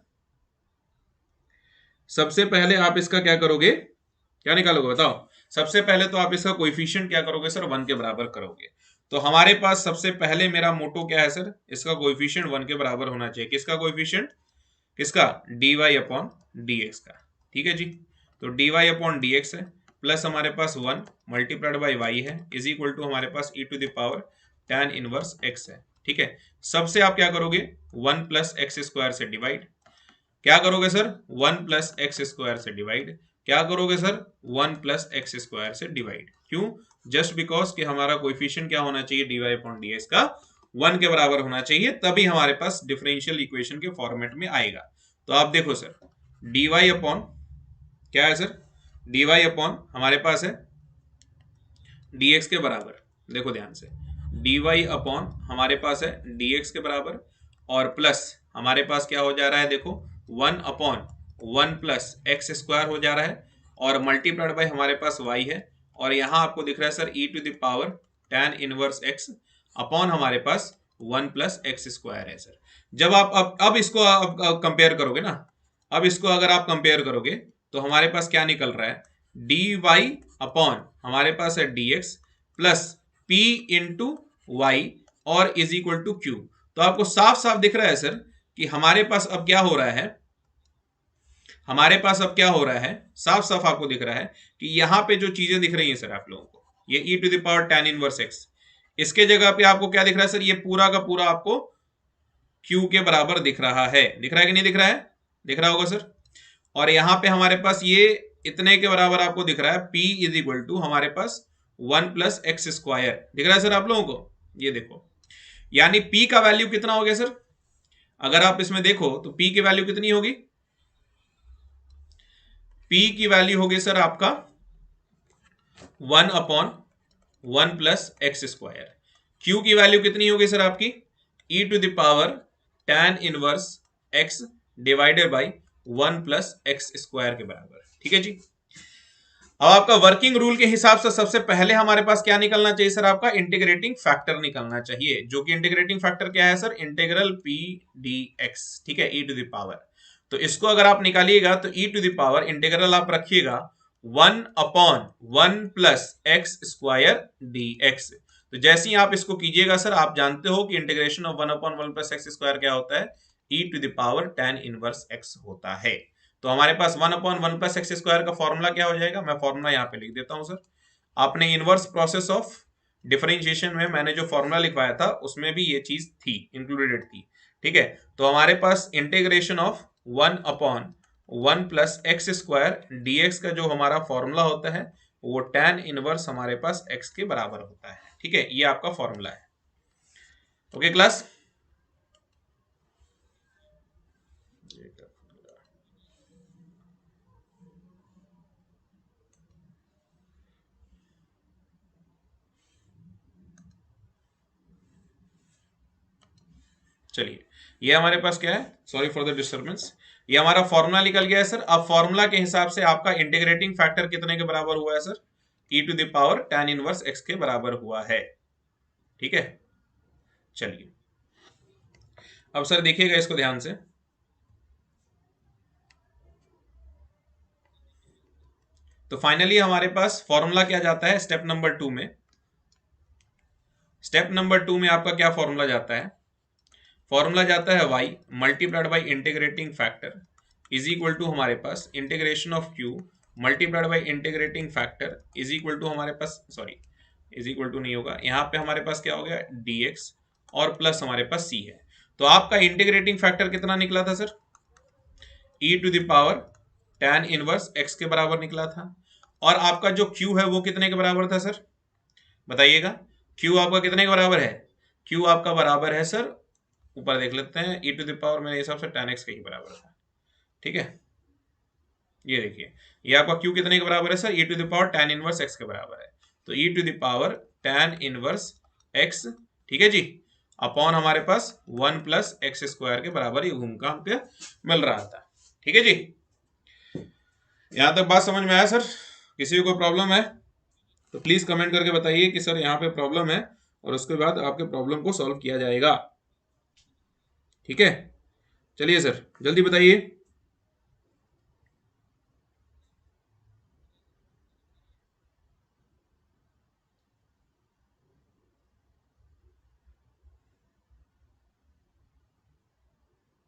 सबसे पहले आप इसका क्या करोगे, क्या निकालोगे बताओ। सबसे पहले तो आप इसका कोएफिशिएंट क्या करोगे सर, 1 के बराबर करोगे। तो हमारे पास सबसे पहले मेरा मोटो क्या है सर, इसका कोएफिशिएंट 1 के बराबर होना चाहिए। किसका कोएफिशिएंट, किसका, dy अपॉन dx का, ठीक है जी। तो dy अपॉन dx है, प्लस हमारे पास 1 मल्टीप्लाइड बाई y है, इज इक्वल टू हमारे पास e to the power tan inverse x है, ठीक है। सबसे आप क्या करोगे, 1 प्लस एक्स स्क्वायर से डिवाइड, क्या करोगे सर, 1 प्लस एक्स स्क्वायर से डिवाइड, क्या करोगे सर, 1 प्लस एक्स स्क्वायर से डिवाइड। क्यों, जस्ट बिकॉज कि हमारा कोएफिशिएंट क्या होना चाहिए, dy अपॉन dx का 1 के बराबर होना चाहिए, तभी हमारे पास डिफरेंशियल इक्वेशन के फॉर्मेट में आएगा। तो आप देखो सर, डी वाई अपॉन क्या है सर, डी वाई अपॉन हमारे पास है डी एक्स के बराबर, देखो ध्यान से, डी वाई अपॉन हमारे पास है डी एक्स के बराबर, और प्लस हमारे पास क्या हो जा रहा है, देखो 1/1 प्लस एक्स स्क्वायर हो जा रहा है, और मल्टीप्लाइड बाय हमारे पास y है, और यहां आपको दिख रहा है sir e⁻ tan inverse x upon हमारे पास 1 प्लस एक्स स्क्वायर है सर। जब आप अब इसको कंपेयर करोगे ना, अब इसको अगर आप कंपेयर करोगे तो हमारे पास क्या निकल रहा है, डी वाई अपॉन हमारे पास है d x plus p into y और इज इक्वल टू क्यू। तो आपको साफ साफ दिख रहा है सर कि हमारे पास अब क्या हो रहा है, हमारे पास अब क्या हो रहा है, साफ साफ आपको दिख रहा है कि यहां पे जो चीजें दिख रही हैं सर आप लोगों को, ये e⁻ tan इनवर्स x, इसके जगह पे आपको क्या दिख रहा है सर, ये पूरा का पूरा आपको q के बराबर दिख रहा है, दिख रहा है कि नहीं दिख रहा है, दिख रहा होगा सर। और यहां पे हमारे पास ये इतने के बराबर आपको दिख रहा है p इज इक्वल टू हमारे पास 1 प्लस एक्स स्क्वायर, दिख रहा है सर आप लोगों को, ये देखो, यानी p का वैल्यू कितना हो गया सर, अगर आप इसमें देखो तो p की वैल्यू कितनी होगी, p की वैल्यू होगी सर आपका 1/1 प्लस एक्स स्क्वायर, q की वैल्यू कितनी होगी सर आपकी e⁻ tan inverse x divided by 1 plus x square के बराबर, ठीक है जी। अब आपका वर्किंग रूल के हिसाब से सबसे पहले हमारे पास क्या निकलना चाहिए सर, आपका इंटीग्रेटिंग फैक्टर निकलना चाहिए, जो कि इंटीग्रेटिंग फैक्टर क्या है सर, इंटीग्रल p dx, ठीक है, e⁻। तो इसको अगर आप निकालिएगा तो e⁻ इंटीग्रल आप रखिएगा 1/1 प्लस एक्स स्क्वायर dx। तो जैसे ही आप इसको कीजिएगा सर, आप जानते हो कि integration of 1/1 plus x square क्या होता है, e⁻ tan इनवर्स x होता है। तो हमारे पास 1/1 प्लस एक्स स्क्वायर का फॉर्मूला क्या हो जाएगा, मैं फॉर्मूला यहाँ पे लिख देता हूं सर। आपने इनवर्स प्रोसेस ऑफ डिफरेंशिएशन में मैंने जो फॉर्मूला लिखवाया था उसमें भी ये चीज थी, इंक्लूडेड थी, ठीक है। तो हमारे पास integration of 1/1 plus x square dx का जो हमारा फॉर्मूला होता है वो tan इनवर्स हमारे पास x के बराबर होता है, ठीक है, ये आपका फॉर्मूला है। ओके क्लास, चलिए ये हमारे पास क्या है, सॉरी फॉर द डिस्टर्बेंस, ये हमारा फॉर्मूला निकल गया है सर। अब फॉर्मूला के हिसाब से आपका इंटीग्रेटिंग फैक्टर कितने के बराबर हुआ है sir, e⁻ tan inverse x के बराबर हुआ है, ठीक है। चलिए अब सर देखिएगा इसको ध्यान से, तो फाइनली हमारे पास फॉर्मूला क्या जाता है स्टेप नंबर 2 में, स्टेप नंबर 2 में आपका क्या फॉर्मूला जाता है, फॉर्मूला जाता है y multiplied by integrating factor is equal to हमारे पास integration of q multiplied by integrating factor is equal to हमारे पास, सॉरी इज इक्वल टू नहीं होगा, यहाँ पे हमारे पास क्या हो गया dx और प्लस हमारे पास c है। तो आपका इंटीग्रेटिंग फैक्टर कितना निकला था sir, e⁻ tan inverse x के बराबर निकला था, और आपका जो q है वो कितने के बराबर था सर, बताइएगा, q आपका कितने के बराबर है, q आपका बराबर है सर, ऊपर देख लेते हैं, e⁻ मेरे हिसाब से tan x के ही बराबर था, ठीक है। ये देखिए ये आपका q कितने के बराबर है sir, e⁻ tan inverse x के बराबर है, तो e⁻ tan इनवर्स x, ठीक है जी, अपॉन हमारे पास 1 प्लस एक्स स्क्वायर के बराबर ही घूम का हमको मिल रहा था, ठीक है जी। यहां तक बात समझ में आया सर, किसी को प्रॉब्लम है तो प्लीज कमेंट करके बताइए कि सर यहाँ पे प्रॉब्लम है, और उसके बाद आपके प्रॉब्लम को सॉल्व किया जाएगा, ठीक है। चलिए सर जल्दी बताइए।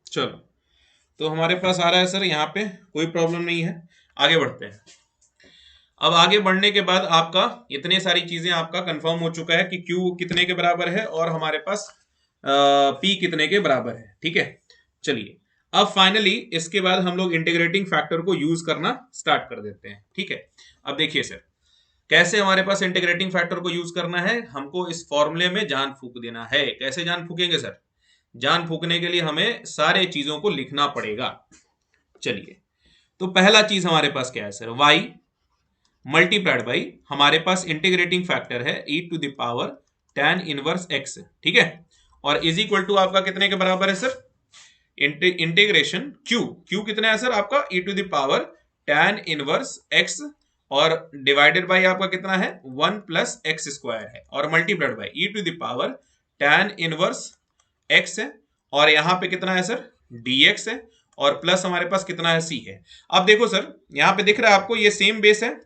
चलो तो हमारे पास आ रहा है सर, यहाँ पे कोई प्रॉब्लम नहीं है, आगे बढ़ते हैं। अब आगे बढ़ने के बाद आपका इतने सारी चीजें आपका कंफर्म हो चुका है कि Q कितने के बराबर है और हमारे पास P कितने के बराबर है, ठीक है। चलिए अब फाइनली इसके बाद हम लोग इंटीग्रेटिंग फैक्टर को यूज करना स्टार्ट कर देते हैं, ठीक है। अब देखिए सर कैसे हमारे पास इंटीग्रेटिंग फैक्टर को यूज करना है, हमको इस फॉर्मूले में जान फूक देना है। कैसे जान फूकेंगे सर, जान फूकने के लिए हमें सारे चीजों को लिखना पड़ेगा, चलिए, तो पहला चीज हमारे पास क्या है सर, y मल्टीप्लाइड बाई हमारे पास इंटीग्रेटिंग फैक्टर है e to the power tan inverse x, ठीक है, और इज इक्वल टू आपका कितने के बराबर है सर, इंटीग्रेशन q कितना है सर आपका e to the power tan inverse x, और डिवाइडेड बाई आपका कितना है 1 प्लस एक्स स्क्वायर है, और multiplied by e to the power tan inverse x है, और यहां पे कितना है सर dx है, और प्लस हमारे पास कितना है c है। अब देखो सर यहां पे दिख रहा है आपको ये सेम बेस है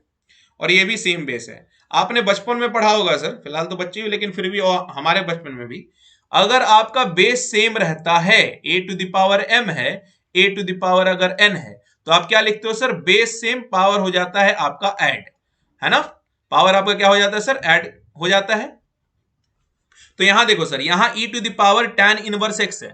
और ये भी सेम बेस है। आपने बचपन में पढ़ा होगा सर, फिलहाल तो बच्चे हो लेकिन फिर भी हमारे बचपन में भी, अगर आपका बेस सेम रहता है a to the power m है, a टू द पावर अगर n है, तो आप क्या लिखते हो सर, बेस सेम पावर हो जाता है आपका ऐड, है ना, पावर आपका क्या हो जाता है सर, ऐड हो जाता है। तो यहां देखो सर, यहां e to the power tan inverse x है,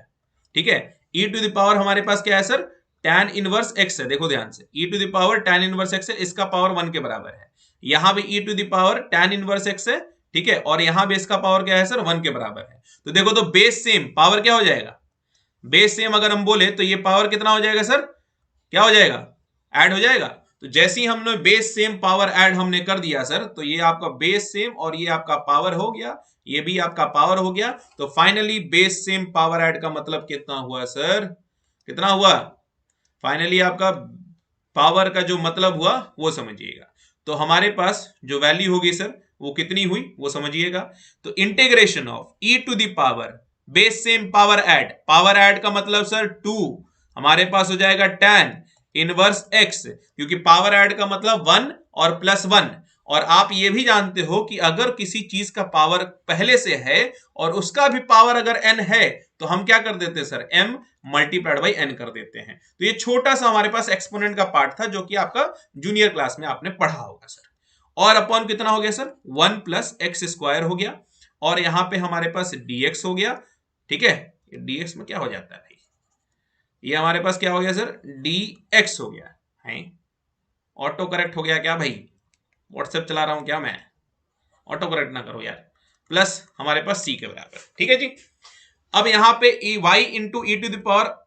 ठीक है, e टू द पावर हमारे पास क्या है सर, tan इनवर्स x है, देखो ध्यान से e to the power tan inverse x है, इसका पावर 1 के बराबर है, यहां भी e to the power tan inverse x है, ठीक है, और यहां बेस का पावर क्या है सर 1 के बराबर है। तो देखो तो बेस सेम पावर क्या हो जाएगा, बेस सेम अगर हम बोले तो ये पावर कितना हो जाएगा सर, क्या हो जाएगा, ऐड हो जाएगा। तो जैसे ही हमने बेस सेम पावर ऐड हमने कर दिया सर, तो ये आपका बेस सेम और ये आपका पावर हो गया, ये भी आपका पावर हो गया। तो finally base same power add का मतलब कितना हुआ सर, कितना हुआ, फाइनली आपका पावर का जो मतलब हुआ वो समझिएगा। तो हमारे पास जो वैल्यू होगी सर वो कितनी हुई वो समझिएगा। तो integration of e to the power base same power add का मतलब सर 2 हमारे पास हो जाएगा tan इनवर्स x, क्योंकि पावर ऐड का मतलब 1 और प्लस 1, और आप ये भी जानते हो कि अगर किसी चीज का पावर पहले से है और उसका भी पावर अगर n है तो हम क्या कर देते हैं sir, m multiplied by n कर देते हैं। तो ये छोटा सा हमारे पास एक्सपोनेंट का पार्ट था जो कि आपका जूनियर क्लास में आपने पढ़ा होगा सर। और अपॉन कितना हो गया सर, 1 प्लस एक्स स्क्वायर हो गया, और यहां पे हमारे पास dx हो गया, ठीक है, dx में क्या हो जाता है भाई, ये हमारे पास क्या हो गया सर, dx हो गया है, ऑटो करेक्ट हो गया क्या भाई, व्हाट्सएप चला रहा हूं क्या मैं, ऑटो करेक्ट ना करो यार, प्लस हमारे पास c के बराबर, ठीक है जी। अब यहां पे y into e to the power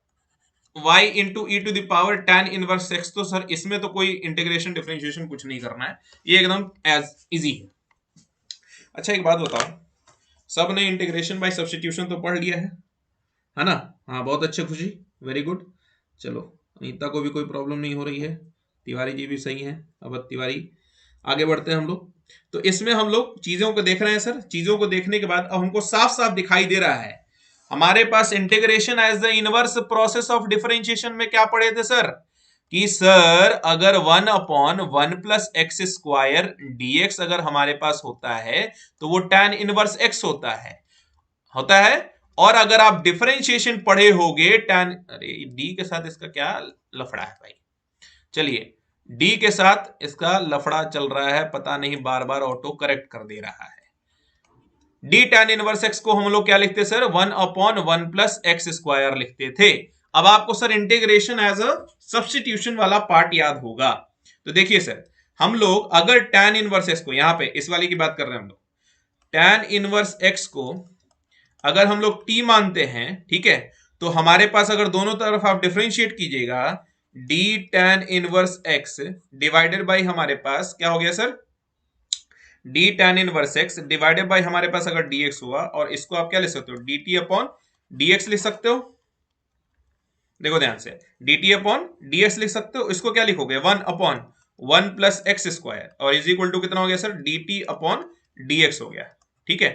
y into e to the power tan inverse x, तो सर इसमें तो कोई इंटीग्रेशन डिफरेंशिएशन कुछ नहीं करना है, ये एकदम एज इजी है। अच्छा एक बात बताओ, सब ने इंटीग्रेशन बाय सब्स्टिट्यूशन तो पढ़ लिया है ना, हाँ बहुत अच्छे, खुशी, वेरी गुड। चलो अनीता को भी कोई प्रॉब्लम नहीं हो रही है, तिवारी जी भी सही हैं, अब तिवारी आगे बढ़ते हैं हम लोग। तो इसमें हम लोग चीजों को देख रहे हैं सर, चीजों को देखने के बाद अब हमको साफ साफ दिखाई दे रहा है, हमारे पास integration as the inverse process of differentiation में क्या पढ़े थे सर, कि सर अगर 1 upon 1 plus x square dx अगर हमारे पास होता है तो वो tan इनवर्स x होता है, और अगर आप डिफरेंशिएशन पढ़े होगे tan, अरे d के साथ इसका क्या लफड़ा है भाई, चलिए d के साथ इसका लफड़ा चल रहा है, पता नहीं बार बार ऑटो करेक्ट कर दे रहा है। d tan इनवर्स x को हम लोग क्या लिखते sir, 1 upon 1 plus x square लिखते थे। अब आपको sir integration as a substitution वाला पार्ट याद होगा, तो देखिए सर हम लोग अगर tan इनवर्स x को, यहां पे इस वाली की बात कर रहे हैं हम लोग, tan इनवर्स x को अगर हम लोग t मानते हैं, ठीक है, तो हमारे पास अगर दोनों तरफ आप डिफरेंशिएट कीजिएगा, d tan inverse x divided by हमारे पास क्या हो गया sir, d tan inverse x divided by हमारे पास अगर dx हुआ, और इसको आप क्या लिख सकते हो, dt अपॉन dx लिख सकते हो, देखो ध्यान से, dt अपॉन dx लिख सकते हो, इसको क्या लिखोगे 1 अपॉन 1 प्लस एक्स स्क्वायर, और इज इक्वल टू कितना हो गया सर, dt अपॉन dx हो गया, ठीक है।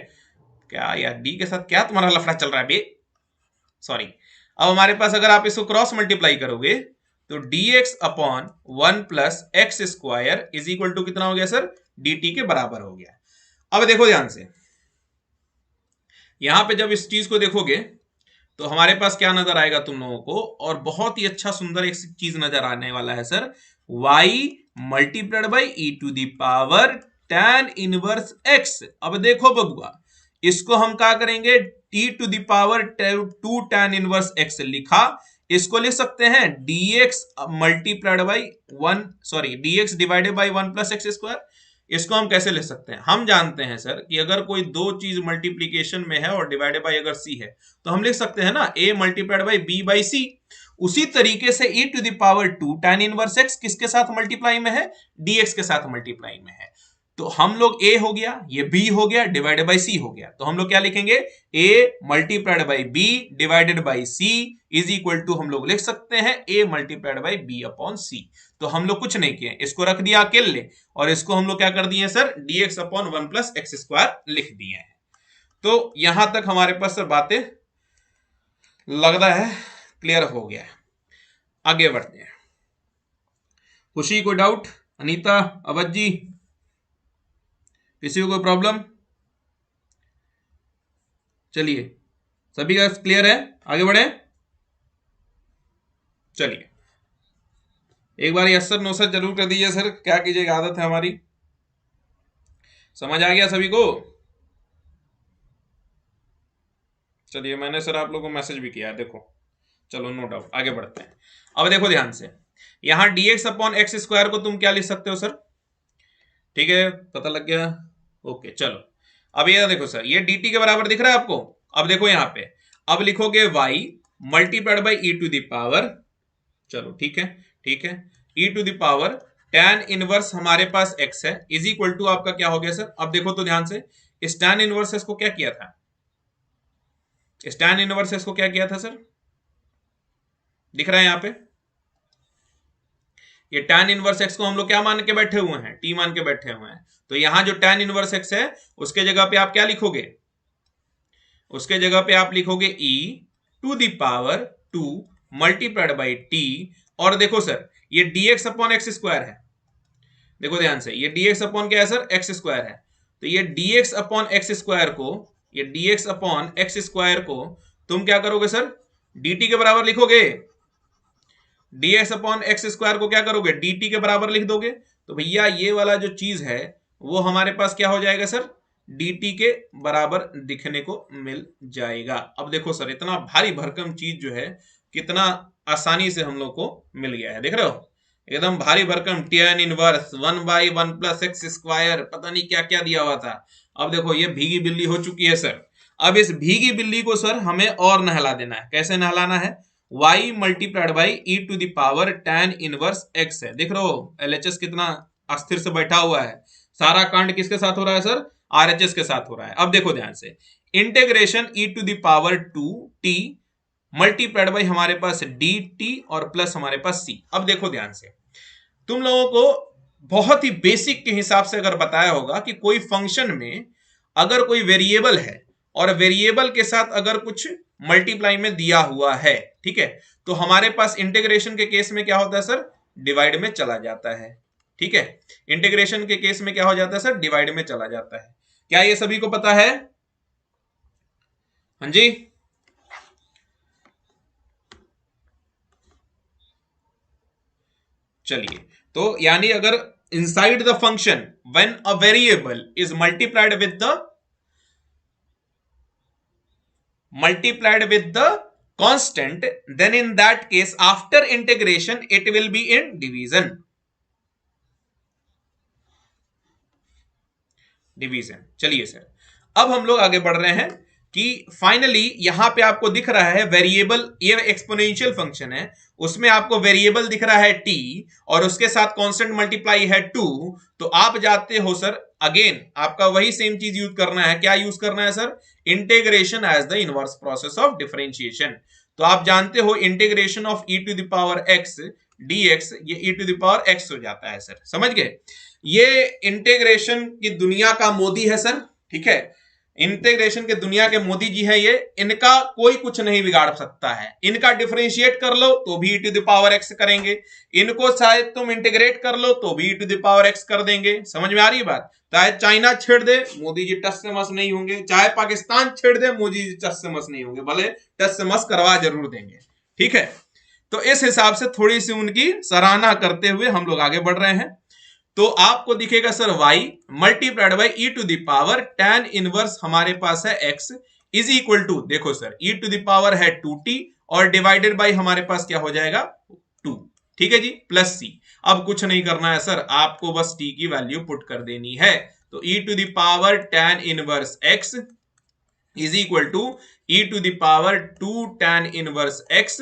क्या यार d के साथ क्या तुम्हारा लफड़ा चल रहा है बे, सॉरी। अब हमारे पास अगर आप इसको क्रॉस मल्टीप्लाई करोगे तो dx upon 1 plus x square is equal to कितना हो गया सर, dt के बराबर हो गया। अब देखो ध्यान से, यहां पे जब इस चीज को देखोगे तो हमारे पास क्या नजर आएगा तुम लोगों को, और बहुत ही अच्छा सुंदर एक चीज नजर आने वाला है sir, y multiplied by E to the power tan inverse x। अब देखो बबुआ, इसको हम क्या करेंगे, t to the power 2 tan inverse x लिखा, इसको लिख सकते हैं dx multiplied by 1, sorry dx divided by 1 plus x square. इसको हम कैसे लिख सकते हैं, हम जानते हैं सर कि अगर कोई दो चीज मल्टीप्लीकेशन में है और डिवाइडेड बाई अगर c है, तो हम लिख सकते हैं ना a multiplied by b by c। उसी तरीके से e to the power 2 tan inverse x किसके साथ मल्टीप्लाई में है, dx के साथ मल्टीप्लाई में है। तो हम लोग a हो गया, ये b हो गया, डिवाइडेड बाई c हो गया। तो हम लोग क्या लिखेंगे, a multiplied by b divided by c is equal to हम लोग लिख सकते हैं a multiplied by b upon c। तो हम लोग कुछ नहीं किए, इसको रख दिया अकेले और इसको हम लोग क्या कर दिए sir, dx upon 1 plus x square लिख दिए हैं। तो यहां तक हमारे पास सर बातें लग रहा है क्लियर हो गया है। आगे बढ़ते हैं। खुशी कोई डाउट, अनीता, अवध जी, किसी को कोई प्रॉब्लम? चलिए सभी का क्लियर है, आगे बढ़े। चलिए एक बार यस सर नो सर जरूर कर दीजिए सर, क्या कीजिएगा, आदत है हमारी। समझ आ गया सभी को? चलिए मैंने सर आप लोगों को मैसेज भी किया है, देखो। चलो नो डाउट, आगे बढ़ते हैं। अब देखो ध्यान से, यहां dx अपॉन एक्स स्क्वायर को तुम क्या लिख सकते हो सर, ठीक है, पता लग गया, ओके। चलो अब ये देखो सर, ये dt के बराबर दिख रहा है आपको। अब देखो यहां पे, अब लिखोगे y multiplied by E to the power, चलो ठीक है, ठीक है, E to the power tan inverse हमारे पास x है इज इक्वल टू आपका क्या हो गया सर। अब देखो तो ध्यान से, इस tan इनवर्स x को क्या किया था, इस tan इनवर्स x को क्या किया था सर, दिख रहा है यहां पे, ये tan इनवर्स x को हम लोग क्या मान के बैठे हुए हैं, t मान के बैठे हुए हैं। तो यहां जो tan इनवर्स x है उसके जगह पे आप क्या लिखोगे, उसके जगह पे आप लिखोगे e to the power 2 multiplied by t। और देखो सर ये dx अपॉन एक्स स्क्वायर है, देखो ध्यान से, ये dx अपॉन क्या है सर, एक्स स्क्वायर है। तो ये dx अपॉन एक्स स्क्वायर को, ये dx अपॉन एक्स स्क्वायर को तुम क्या करोगे सर, dt के बराबर लिखोगे, dx अपॉन एक्स स्क्वायर को क्या करोगे, dt के बराबर लिख दोगे। तो भैया ये वाला जो चीज है वो हमारे पास क्या हो जाएगा सर, dt के बराबर दिखने को मिल जाएगा। अब देखो सर इतना भारी भरकम चीज जो है कितना आसानी से हम लोग को मिल गया है, देख रहे हो, एकदम भारी भरकम tan inverse 1 by 1 plus x square, पता नहीं क्या क्या दिया हुआ था। अब देखो ये भीगी बिल्ली हो चुकी है सर। अब इस भीगी बिल्ली को सर हमें और नहला देना है, कैसे नहलाना है, y multiplied by E to the power tan inverse x है। देख रहे हो LHS कितना अस्थिर से बैठा हुआ है, सारा कांड किसके साथ हो रहा है सर, RHS के साथ हो रहा है। अब देखो ध्यान से, integration e to the power 2t multiplied by हमारे पास dt और प्लस हमारे पास c। अब देखो ध्यान से, तुम लोगों को बहुत ही बेसिक के हिसाब से अगर बताया होगा कि कोई फंक्शन में अगर कोई वेरिएबल है और वेरिएबल के साथ अगर कुछ मल्टीप्लाई में दिया हुआ है, ठीक है, तो हमारे पास इंटीग्रेशन के केस में क्या होता है सर, डिवाइड में चला जाता है, ठीक है, इंटीग्रेशन के केस में क्या हो जाता है सर, डिवाइड में चला जाता है। क्या ये सभी को पता है? हाँ जी, चलिए, तो यानी अगर inside the function when a variable is multiplied with the constant, then in that case after integration it will be in division। चलिए सर, अब हम लोग आगे बढ़ रहे हैं कि फाइनली यहां पे आपको दिख रहा है वेरिएबल, ये एक्सपोनेंशियल फंक्शन है, उसमें आपको वेरिएबल दिख रहा है t और उसके साथ कांस्टेंट मल्टीप्लाई है 2। तो आप जाते हो सर, अगेन आपका वही सेम चीज यूज करना है, क्या यूज करना है sir, integration as the inverse process of differentiation. तो आप जानते हो integration of e to the power x dx, ये e to the power x हो जाता है सर, समझ गए। ये इंटीग्रेशन की दुनिया का मोदी है सर, ठीक है, इंटीग्रेशन के दुनिया के मोदी जी है ये, इनका कोई कुछ नहीं बिगाड़ सकता है। इनका डिफरेंशिएट कर लो तो भी e to the power x करेंगे, इनको शायद तुम इंटीग्रेट कर लो तो भी e to the power x कर देंगे। समझ में आ रही बात? चाहे चाइना छेड़ दे मोदी जी टस से मस नहीं होंगे, चाहे पाकिस्तान छेड़ दे मोदी जी टस से मस नहीं होंगे, भले टस से मस करवा जरूर देंगे, ठीक है। तो इस हिसाब से थोड़ी सी उनकी सराहना करते हुए हम लोग आगे बढ़ रहे हैं। तो आपको दिखेगा sir y multiplied by E to the power tan inverse हमारे पास है x इज इक्वल टू, देखो sir e to the power है 2t और डिवाइडेड बाई हमारे पास क्या हो जाएगा 2, ठीक है जी, प्लस c। अब कुछ नहीं करना है सर, आपको बस t की वैल्यू पुट कर देनी है। तो e to the power tan inverse x is equal to e to the power 2 tan inverse x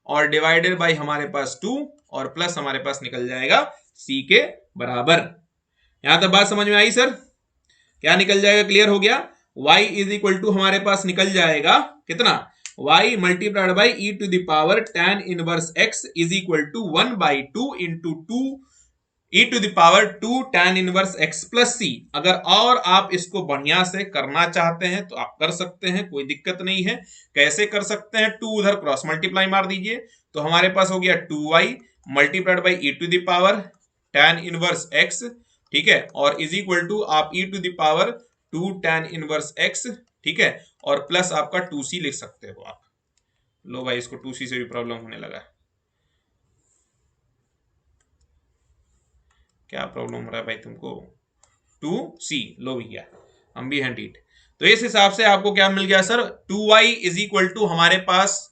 और डिवाइडेड बाई हमारे पास 2 और प्लस हमारे पास निकल जाएगा c के बराबर। यहां तक बात समझ में आई सर? क्या निकल जाएगा? क्लियर हो गया? y इज इक्वल टू हमारे पास निकल जाएगा कितना? y multiplied by e to the power tan inverse x is equal to 1/2 into 2 e to the power 2 tan inverse x plus c। अगर और आप इसको बढ़िया से करना चाहते हैं तो आप कर सकते हैं, कोई दिक्कत नहीं है। कैसे कर सकते हैं? 2 उधर क्रॉस मल्टीप्लाई मार दीजिए तो हमारे पास हो गया 2y multiplied by e to the power tan inverse x, ठीक है, और इज इक्वल टू आप e to the power 2 tan inverse x, ठीक है, और प्लस आपका 2c लिख सकते हो आप। लो भाई, इसको 2c से भी प्रॉब्लम होने लगा। क्या प्रॉब्लम हो रहा है भाई तुमको? 2c लो भैया, हम भी हैं डीट। तो इस हिसाब से आपको क्या मिल गया sir? 2y is equal to हमारे पास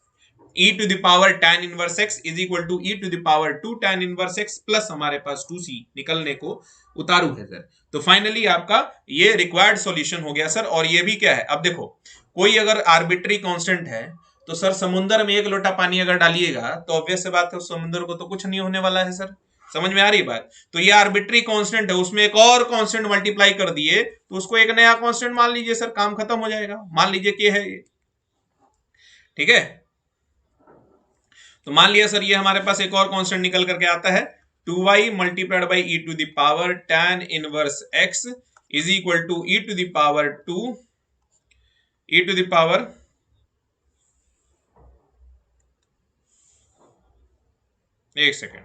e to the power tan inverse x is equal to e to the power 2 tan inverse x plus हमारे पास 2c निकलने को उतारू है सर। तो फाइनली आपका ये रिक्वायर्ड सॉल्यूशन हो गया सर। और ये भी क्या है, अब देखो, कोई अगर आर्बिट्री कांस्टेंट है तो सर समुद्र में 1 लोटा पानी अगर डालिएगा तो ऑब्वियस से बात है समुद्र को तो कुछ नहीं होने वाला है सर। समझ में आ रही बात? तो ये आर्बिट्री कांस्टेंट है, उसमें एक और कांस्टेंट मल्टीप्लाई कर दिए तो उसको एक नया कांस्टेंट मान लीजिए सर, काम खत्म हो जाएगा। मान लीजिए कि है ये, ठीक है। तो मान लिया सर ये हमारे पास एक और कांस्टेंट निकल करके आता है 2y multiplied by e to the power tan inverse x is equal to e to the power 2 e to the power एक सेकेंड,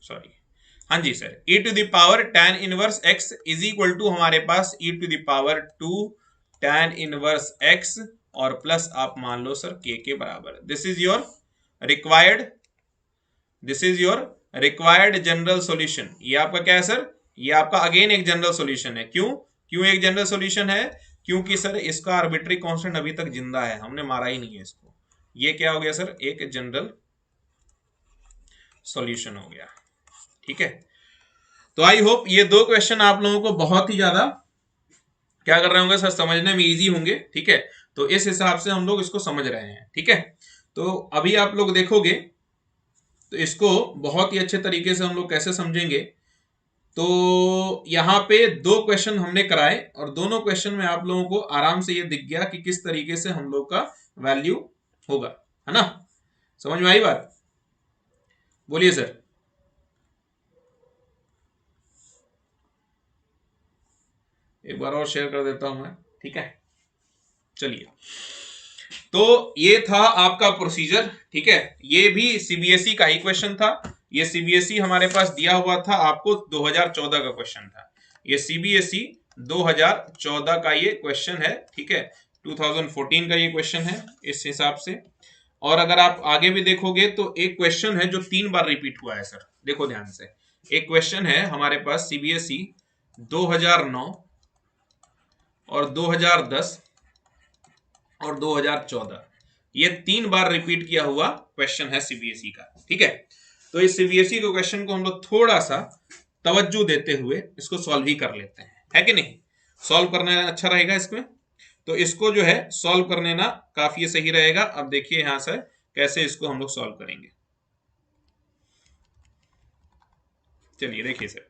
सॉरी, हाँ जी sir, e to the power tan inverse x is equal to हमारे पास e to the power 2 tan inverse x और प्लस आप मान लो सर k के बराबर। This is your required, this is your required general solution. ये आपका क्या है सर? ये आपका अगेन एक जनरल सॉल्यूशन है। क्यों एक जनरल सॉल्यूशन है? क्योंकि सर इसका आर्बिट्री कांस्टेंट अभी तक जिंदा है, हमने मारा ही नहीं है इसको। ये क्या हो गया सर? एक जनरल सॉल्यूशन हो गया, ठीक है। तो आई होप ये 2 क्वेश्चन आप लोगों को बहुत ही ज्यादा क्या कर रहे होंगे सर, समझने में इजी होंगे, ठीक है। तो इस हिसाब से हम लोग इसको समझ रहे हैं, ठीक है। तो अभी आप लोग देखोगे तो इसको बहुत ही अच्छे तरीके से हम लोग कैसे समझेंगे। तो यहाँ पे 2 क्वेश्चन हमने कराए और दोनों क्वेश्चन में आप लोगों को आराम से ये दिख गया कि किस तरीके से हम लोग का वैल्यू होगा, है ना। समझ में आई बात? बोलिए सर। एक बार और शेयर कर देता हूं मैं, ठीक है। चलिए, तो ये था आपका प्रोसीजर, ठीक है। ये भी सीबीएसई का ही क्वेश्चन था। ये सीबीएसई हमारे पास दिया हुआ था आपको 2014 का क्वेश्चन था। ये सीबीएसई 2014 का ये क्वेश्चन है, ठीक है। 2014 का ये क्वेश्चन है इस हिसाब से। और अगर आप आगे भी देखोगे तो एक क्वेश्चन है जो 3 बार रिपीट हुआ है सर, देखो ध्यान से। एक क्वेश्चन है हमारे पास सीबीएसई 2009 और 2010 और 2014, ये 3 बार रिपीट किया हुआ क्वेश्चन है सीबीएसई का, ठीक है। तो इस सीबीएसई के क्वेश्चन को हम लोग थोड़ा सा तवज्जो देते हुए इसको सॉल्व ही कर लेते हैं, है कि नहीं। सॉल्व करना अच्छा रहेगा इसमें, तो इसको जो है सॉल्व करने ना काफी सही रहेगा। अब देखिए यहां से कैसे इसको हम लोग सॉल्व करेंगे। चलिए देखिए सर,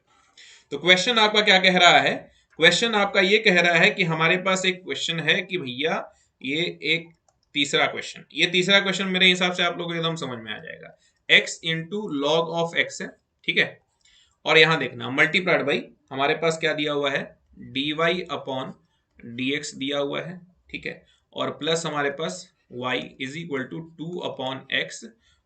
तो क्वेश्चन आपका क्या कह रहा है? क्वेश्चन आपका ये कह रहा है कि हमारे पास एक क्वेश्चन है कि भैया ये एक तीसरा क्वेश्चन, ये तीसरा क्वेश्चन मेरे हिसाब से आप लोगों को एकदम समझ में आ जाएगा। x into log of x है, ठीक है। और यहां देखना मल्टीप्लाइड बाई हमारे पास क्या दिया हुआ है, dy अपॉन dx दिया हुआ है, ठीक है। और प्लस हमारे पास y is equal to 2 upon x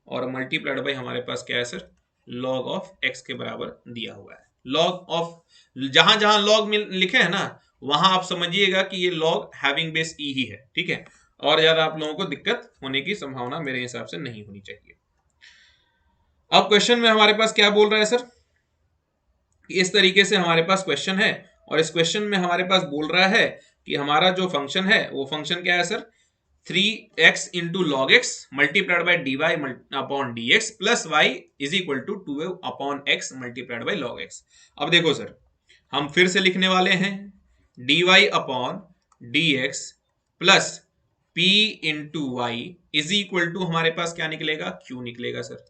और मल्टीप्लाइड बाई हमारे पास क्या है सर, लॉग ऑफ x के बराबर दिया हुआ है। लॉग ऑफ, जहां जहां लॉग में लिखे हैं ना वहां आप समझिएगा कि ये लॉग हैविंग बेस ई ही है, ठीक है। और ज्यादा आप लोगों को दिक्कत होने की संभावना मेरे हिसाब से नहीं होनी चाहिए। अब क्वेश्चन में हमारे पास क्या बोल रहा है सर, इस तरीके से हमारे पास क्वेश्चन है और इस क्वेश्चन में हमारे पास बोल रहा है कि हमारा जो फंक्शन है वो फंक्शन क्या है sir, 3x into log x multiplied by d Y upon D x plus y is equal to 2 upon x multiplied by log x. अब देखो सर, हम फिर से लिखने वाले हैं dy upon dx plus p into Y is equal to हमारे पास क्या निकलेगा, q निकलेगा सर।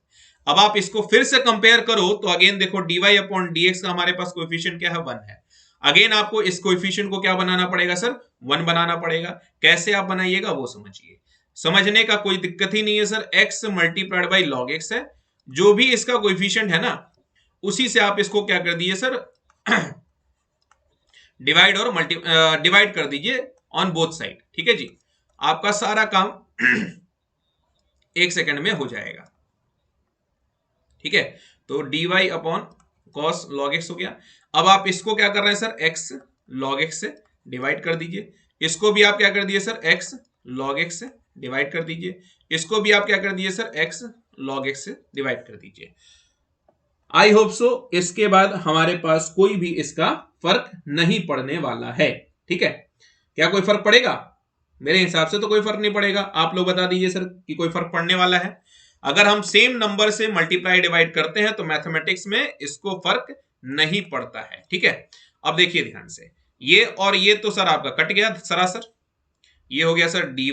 अब आप इसको फिर से कंपेयर करो तो अगेन देखो dy अपॉन dx का हमारे पास कोएफिशिएंट क्या है, 1 है। अगेन आपको इस कोएफिशिएंट को क्या बनाना पड़ेगा सर, 1 बनाना पड़ेगा। कैसे आप बनाइएगा वो समझिए, समझने का कोई दिक्कत ही नहीं है sir. x multiplied by log x है, जो भी इसका कोएफिशिएंट है ना उसी से आप इसको क्या कर दीजिए सर डिवाइड और डिवाइड कर दीजिए ऑन बोथ साइड, ठीक है जी। आपका सारा काम 1 सेकंड में हो जाएगा, ठीक है। तो dy upon cos log x हो गया। अब आप इसको क्या कर रहे हैं सर, x लॉग x से डिवाइड कर दीजिए। इसको भी आप क्या कर दिए सर, x लॉग x से डिवाइड कर दीजिए। इसको भी आप क्या कर दिए सर, x लॉग x से डिवाइड कर दीजिए। आई होप सो इसके बाद हमारे पास कोई भी इसका फर्क नहीं पड़ने वाला है, ठीक है। क्या कोई फर्क पड़ेगा? मेरे हिसाब से तो कोई फर्क नहीं पड़ेगा। आप लोग बता दीजिए सर कि कोई फर्क पड़ने वाला है। अगर हम सेम नंबर से मल्टीप्लाई डिवाइड करते हैं तो मैथमेटिक्स में इसको फर्क नहीं पड़ता है, ठीक है। अब देखिए ध्यान से, ये और ये तो सर आपका कट गया सरासर। ये हो गया सर dy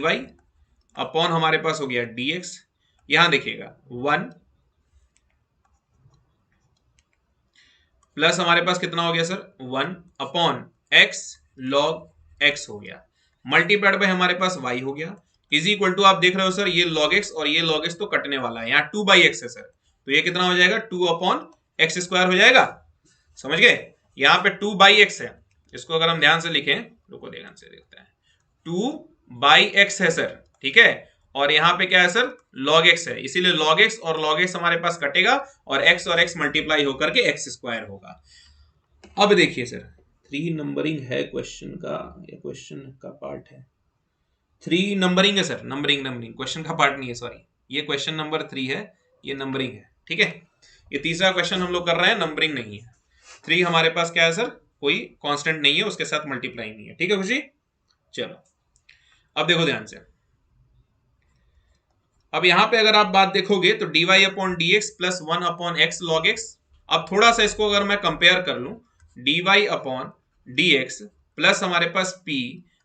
अपॉन हमारे पास हो गया dx। यहां देखिएगा 1 प्लस हमारे पास कितना हो गया sir, 1 upon x log x हो गया, मल्टीप्लाइड बाय हमारे पास y हो गया, इज इक्वल टू आप देख रहे हो सर ये log x और ये log x तो कटने वाला है, यहाँ 2 बाई एक्स है सर, तो ये कितना हो जाएगा 2 अपॉन एक्स स्क्वायर हो जाएगा। समझ गए? यहाँ पे 2 बाई एक्स है, इसको अगर हम ध्यान से लिखें, रुको ध्यान से देखते हैं, 2 बाई एक्स है सर, ठीक है। और यहाँ पे क्या है सर, log x है, इसीलिए log x और log x हमारे पास कटेगा और x मल्टीप्लाई होकर के एक्स स्क्वायर होगा। अब देखिए सर 3 नंबरिंग है क्वेश्चन का, ये क्वेश्चन का पार्ट है, 3 नंबरिंग है सर, नंबरिंग क्वेश्चन का पार्ट नहीं है, सॉरी। ये क्वेश्चन नंबर 3 है, ये नंबरिंग है, ठीक है। ये तीसरा क्वेश्चन हम लोग कर रहे हैं, नंबरिंग नहीं है। 3 हमारे पास क्या है सर, कोई कांस्टेंट नहीं है, उसके साथ मल्टीप्लाई नहीं है, ठीक है खुशी। चलो अब देखो ध्यान से, अब यहां पे अगर आप बात देखोगे तो dy upon dx plus 1 upon x log x। अब थोड़ा सा इसको अगर मैं कंपेयर कर लूं, dy अपॉन dx प्लस हमारे पास p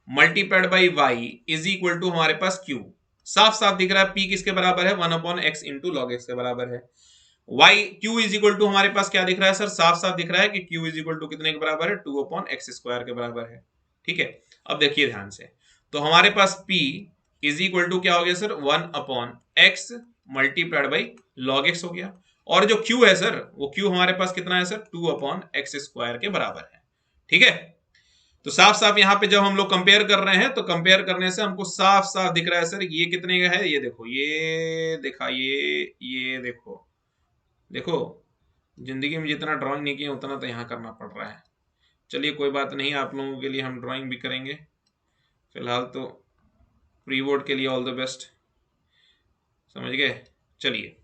multiplied by y is equal to हमारे पास q। साफ साफ दिख रहा है p किसके बराबर है, 1 upon x into log x के बराबर है। y q is equal to हमारे पास क्या दिख रहा है सर, साफ साफ दिख रहा है कि q इज इक्वल टू कितने के बराबर है, 2 अपॉन एक्स स्क्वायर के बराबर है, ठीक है। अब देखिए ध्यान से, तो हमारे पास p इज इक्वल टू क्या हो गया sir, 1 upon x multiplied by log x हो गया। और जो q है सर, वो q हमारे पास कितना है सर, 2 अपॉन एक्स स्क्वायर के बराबर है, ठीक है। तो साफ साफ यहाँ पे जब हम लोग कंपेयर कर रहे हैं तो कंपेयर करने से हमको साफ साफ दिख रहा है सर, ये कितने का है, ये देखो, ये देखा, ये देखो, देखो जिंदगी में जितना ड्राइंग नहीं किया उतना तो यहाँ करना पड़ रहा है। चलिए कोई बात नहीं, आप लोगों के लिए हम ड्राइंग भी करेंगे। फिलहाल तो प्री बोर्ड के लिए ऑल द बेस्ट, समझ गए। चलिए,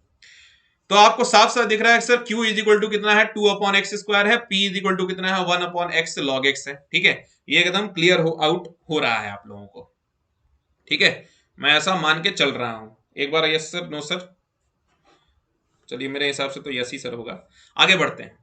तो आपको साफ साफ दिख रहा है sir q is equal to कितना है, 2 अपॉन एक्स स्क्वायर है, p इज इक्वल टू कितना है, 1 अपॉन एक्स लॉग एक्स है, ठीक है। ये एकदम क्लियर आउट हो रहा है आप लोगों को, ठीक है। मैं ऐसा मान के चल रहा हूं, एक बार यस सर, नो सर। चलिए मेरे हिसाब से तो यस ही सर होगा। आगे बढ़ते हैं।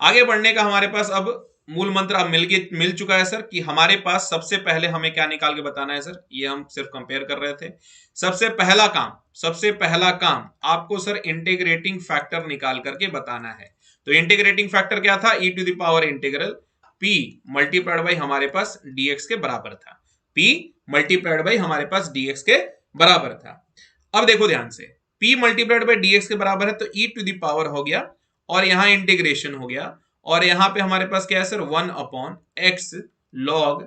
आगे बढ़ने का हमारे पास अब मूल मंत्र अब मिल चुका है सर, कि हमारे पास सबसे पहले हमें क्या निकाल के बताना है सर, ये हम सिर्फ कंपेयर कर रहे थे। सबसे पहला काम आपको सर इंटीग्रेटिंग फैक्टर निकाल करके बताना है। तो इंटीग्रेटिंग फैक्टर क्या था, e to the power integral p multiplied by हमारे पास dx के बराबर था, p मल्टीप्लाइड बाई हमारे पास dx के बराबर था। अब देखो ध्यान से, p मल्टीप्लाइड बाई dx के बराबर है तो e टू द पावर हो गया और यहां इंटीग्रेशन हो गया, और यहां पे हमारे पास क्या है sir, 1 upon x log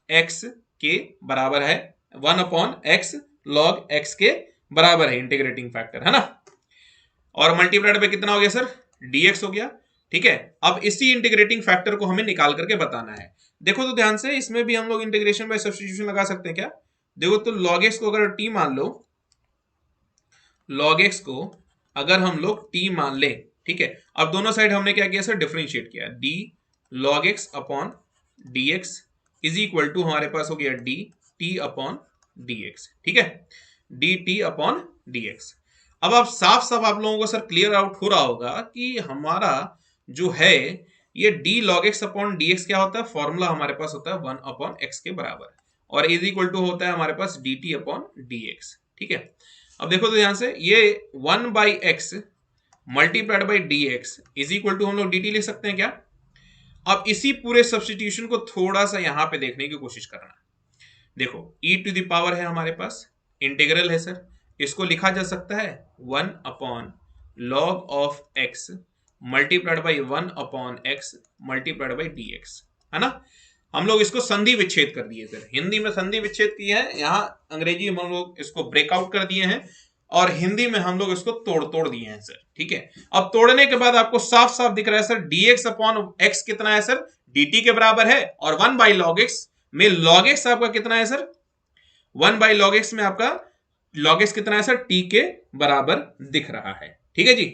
x के बराबर है, 1 अपॉन एक्स लॉग एक्स के बराबर है इंटीग्रेटिंग फैक्टर, है ना। और मल्टीप्लाइड पे कितना हो गया सर, dx हो गया, ठीक है। अब इसी इंटीग्रेटिंग फैक्टर को हमें निकाल करके बताना है। देखो तो ध्यान से, इसमें भी हम लोग इंटीग्रेशन बाय सब्स्टिट्यूशन लगा सकते हैं क्या। देखो तो log x को अगर t मान लो, log x को अगर हम लोग t मान ले, ठीक है। अब दोनों साइड हमने क्या किया सर, डिफरेंशिएट किया, d log x अपॉन dx इज इक्वल टू हमारे पास हो गया dt अपॉन dx, ठीक है, dt अपॉन dx। अब आप साफ साफ आप लोगों को सर क्लियर आउट हो रहा होगा कि हमारा जो है ये D log x upon D x क्या होता है, फॉर्मूला हमारे पास होता है 1 अपॉन एक्स के बराबर, और इज इक्वल टू होता है हमारे पास D T upon D X. ठीक है, अब देखो तो ध्यान से, ये 1 by X multiplied by D X is equal to हम लोग डी टी लिख सकते हैं क्या। अब इसी पूरे सब्स्टिट्यूशन को थोड़ा सा यहां पे देखने की कोशिश करना। देखो e टू द पावर है हमारे पास, इंटीग्रल है सर, इसको लिखा जा सकता है 1 upon log of x multiplied by 1 upon x multiplied by D x, है ना। हम लोग इसको संधि विच्छेद कर दिए सर, हिंदी में संधि विच्छेद किए हैं, यहाँ अंग्रेजी में हम लोग इसको ब्रेकआउट कर दिए हैं, और हिंदी में हम लोग इसको तोड़ तोड़ दिए हैं सर। ठीक है, अब तोड़ने के बाद आपको साफ साफ दिख रहा है सर, dx अपॉन x कितना है सर, dt के बराबर है, और 1 बाई लॉग x में log x आपका कितना है सर, 1 बाई लॉग x में आपका log x कितना है सर, t के बराबर दिख रहा है। ठीक है जी,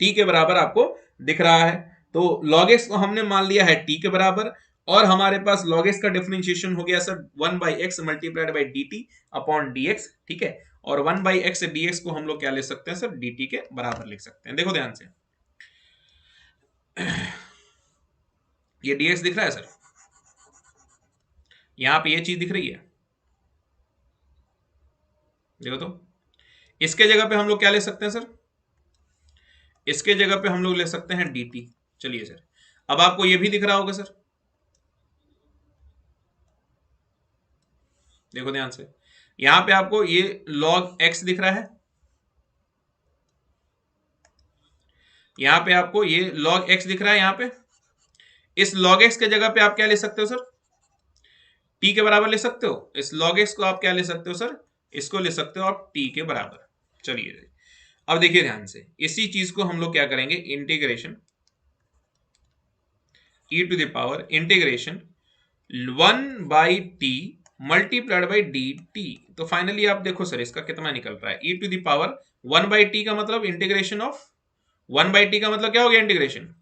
t के बराबर आपको दिख रहा है, तो log x को हमने मान लिया है t के बराबर, और हमारे पास log x का डिफरेंशिएशन हो गया sir 1 by X multiplied by d T upon D X. ठीक है, और 1 बाई एक्स डी एक्स को हम लोग क्या ले सकते हैं सर, डी टी के बराबर लिख सकते हैं। देखो ध्यान से, ये डी एक्स दिख रहा है सर, यहां पे ये चीज दिख रही है, देखो तो, इसके जगह पे हम लोग क्या ले सकते हैं सर, इसके जगह पे हम लोग ले सकते हैं डी टी। चलिए सर, अब आपको ये भी दिख रहा होगा सर, देखो ध्यान से, यहां पे आपको ये log x दिख रहा है, यहां पे आपको ये log x दिख रहा है, यहां पे इस log x के जगह पे आप क्या ले सकते हो सर, t के बराबर ले सकते हो, इस log x को आप क्या ले सकते हो सर, इसको ले सकते हो आप t के बराबर। चलिए अब देखिए ध्यान से, इसी चीज को हम लोग क्या करेंगे, integration e to the power integration 1 by t multiplied by d t, तो फाइनली आप देखो सर इसका कितना निकल रहा है, e to the power 1 by t का मतलब इंटीग्रेशन ऑफ 1 बाई टी का मतलब क्या हो गया, इंटीग्रेशन।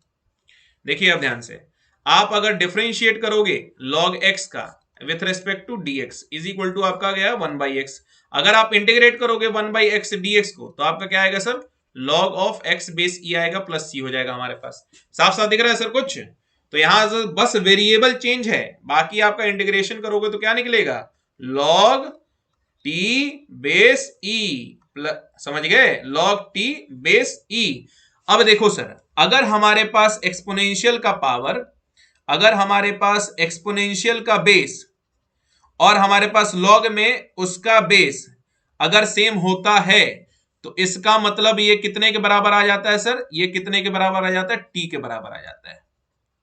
देखिए अब ध्यान से, आप अगर डिफरेंशिएट करोगे log x का with respect to dx is equal to आपका गया 1 बाई एक्स, अगर आप इंटीग्रेट करोगे 1 बाई एक्स dx को, तो आपका क्या आएगा sir, log of x base e आएगा प्लस c हो जाएगा हमारे पास। साफ साफ दिख रहा है सर कुछ, तो यहां बस वेरिएबल चेंज है, बाकी आपका इंटीग्रेशन करोगे तो क्या निकलेगा, log t बेस e, समझ गए, log t बेस e। अब देखो सर, अगर हमारे पास एक्सपोनेंशियल का पावर, अगर हमारे पास एक्सपोनेंशियल का बेस और हमारे पास log में उसका बेस अगर सेम होता है, तो इसका मतलब ये कितने के बराबर आ जाता है सर, ये कितने के बराबर आ जाता है, t के बराबर आ जाता है।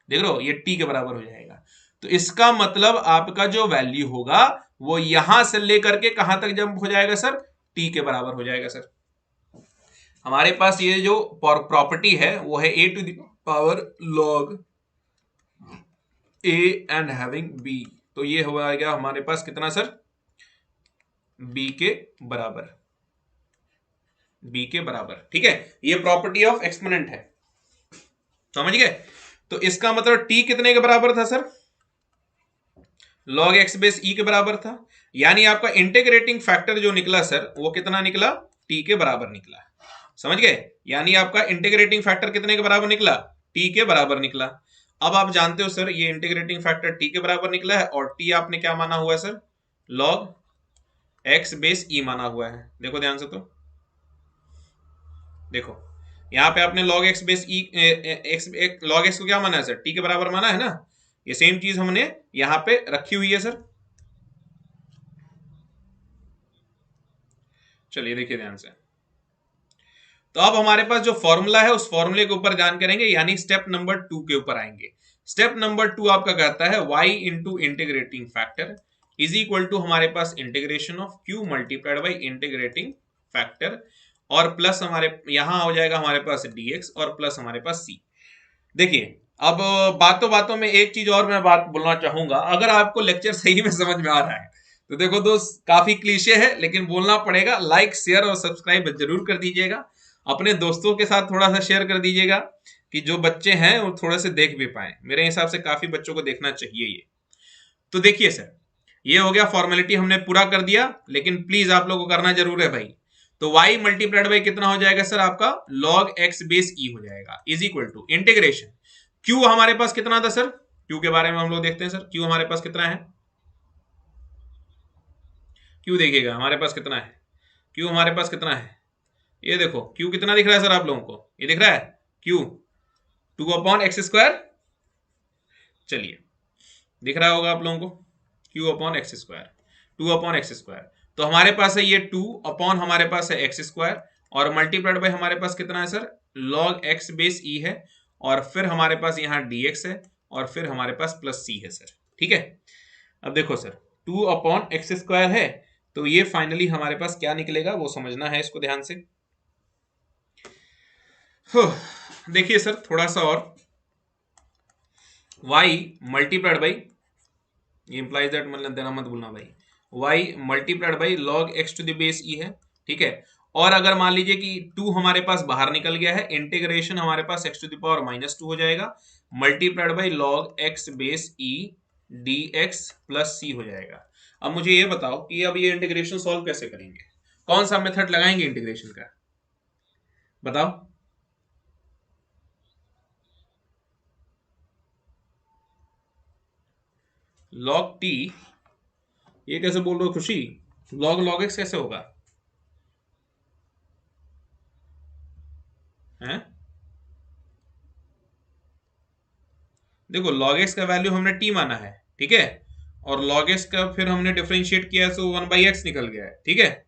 देख लो ये t के बराबर हो जाएगा, तो इसका मतलब आपका जो वैल्यू होगा वो यहां से लेकर के कहां तक जंप हो जाएगा सर, t के बराबर हो जाएगा सर। हमारे पास ये जो प्रॉपर्टी है वो है a to the power log a and having b, तो ये हो गया हमारे पास कितना सर, b के बराबर, b के बराबर। ठीक है, ये प्रॉपर्टी ऑफ एक्सपोनेंट है, समझ गए। तो इसका मतलब t कितने के बराबर था sir, log x base e के बराबर था, यानी आपका इंटीग्रेटिंग फैक्टर जो निकला सर वो कितना निकला, t के बराबर निकला, समझ गए। यानी आपका इंटीग्रेटिंग फैक्टर कितने के बराबर निकला, t के बराबर निकला। अब आप जानते हो सर ये इंटीग्रेटिंग फैक्टर t के बराबर निकला है, और t आपने क्या माना हुआ है sir, log x base e माना हुआ है। देखो ध्यान से, तो देखो यहाँ पे आपने log x base e log x को क्या माना है सर, t के बराबर माना है ना, ये सेम चीज हमने यहां पे रखी हुई है सर। चलिए देखिए ध्यान से, तो अब हमारे पास जो फॉर्मूला है उस फॉर्मूले के ऊपर ध्यान करेंगे, यानी स्टेप नंबर 2 के ऊपर आएंगे। स्टेप नंबर 2 आपका कहता है y into integrating factor is equal to हमारे पास integration of q multiplied by integrating factor, और प्लस हमारे यहां हो जाएगा हमारे पास dx और प्लस हमारे पास c। देखिए अब बातों बातों में एक चीज और मैं बात बोलना चाहूंगा, अगर आपको लेक्चर सही में समझ में आ रहा है तो देखो दोस्त काफी क्लीशे है लेकिन बोलना पड़ेगा, लाइक शेयर और सब्सक्राइब जरूर कर दीजिएगा, अपने दोस्तों के साथ थोड़ा सा शेयर कर दीजिएगा कि जो बच्चे हैं वो थोड़े से देख भी पाए, मेरे हिसाब से काफी बच्चों को देखना चाहिए ये। तो देखिए सर, ये हो गया फॉर्मेलिटी हमने पूरा कर दिया, लेकिन प्लीज आप लोगों को करना जरूर है भाई। तो y मल्टीप्लाइड बाई कितना हो जाएगा सर आपका, log x बेस e हो जाएगा, is equal to integration q हमारे पास कितना था सर? क्यू के बारे में हम लोग देखते हैं सर, क्यू हमारे पास कितना है? क्यू देखिएगा हमारे पास कितना है, क्यू हमारे पास कितना है, ये देखो क्यू कितना दिख रहा है सर आप लोगों को, ये दिख रहा है क्यू 2/x²। चलिए दिख रहा होगा आप लोगों को q/x², 2/x²। तो हमारे पास है ये 2 हमारे पास है x², और मल्टीप्लाइड बाय हमारे पास कितना है sir, log x base e है, और फिर हमारे पास यहाँ dx है, और फिर हमारे पास प्लस c है सर। ठीक है, अब देखो सर 2/x² है, तो ये फाइनली हमारे पास क्या निकलेगा वो समझना है इसको ध्यान से। देखिए सर थोड़ा सा और, y मल्टीप्लाइड बाई, ये इंप्लाइज दैट, मतलब देना मत भूलना भाई, y multiplied by log x to the base e है। ठीक है, और अगर मान लीजिए कि 2 हमारे पास बाहर निकल गया है, इंटीग्रेशन हमारे पास x टू द पावर -2 हो जाएगा, multiplied by log x base e dx plus c हो जाएगा। अब मुझे ये बताओ कि अब ये इंटीग्रेशन सॉल्व कैसे करेंगे, कौन सा मेथड लगाएंगे इंटीग्रेशन का, बताओ। log t, ये कैसे बोल रहे हो खुशी, log x कैसे होगा हैं? देखो log x का वैल्यू हमने t माना है, ठीक है, और log x का फिर हमने डिफरेंशिएट किया तो 1/x निकल गया है, ठीक है,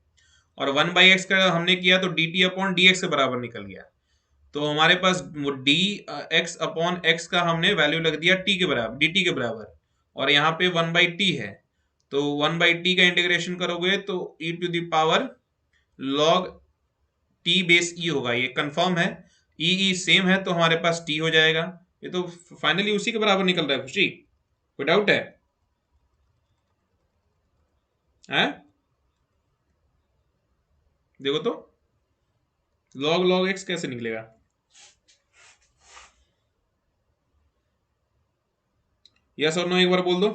और 1/x का हमने किया तो dt/dx के बराबर निकल गया। तो हमारे पास dx/x का हमने वैल्यू लग दिया t के बराबर, dt के बराबर, और यहाँ पे 1/t है, तो 1/t का इंटीग्रेशन करोगे तो e to the power log t base e होगा, ये कंफर्म है, e सेम है तो हमारे पास t हो जाएगा। ये तो फाइनली उसी के बराबर निकल रहा है खुशी, कोई डाउट है? हैं? देखो तो log x कैसे निकलेगा, यस और नो एक बार बोल दो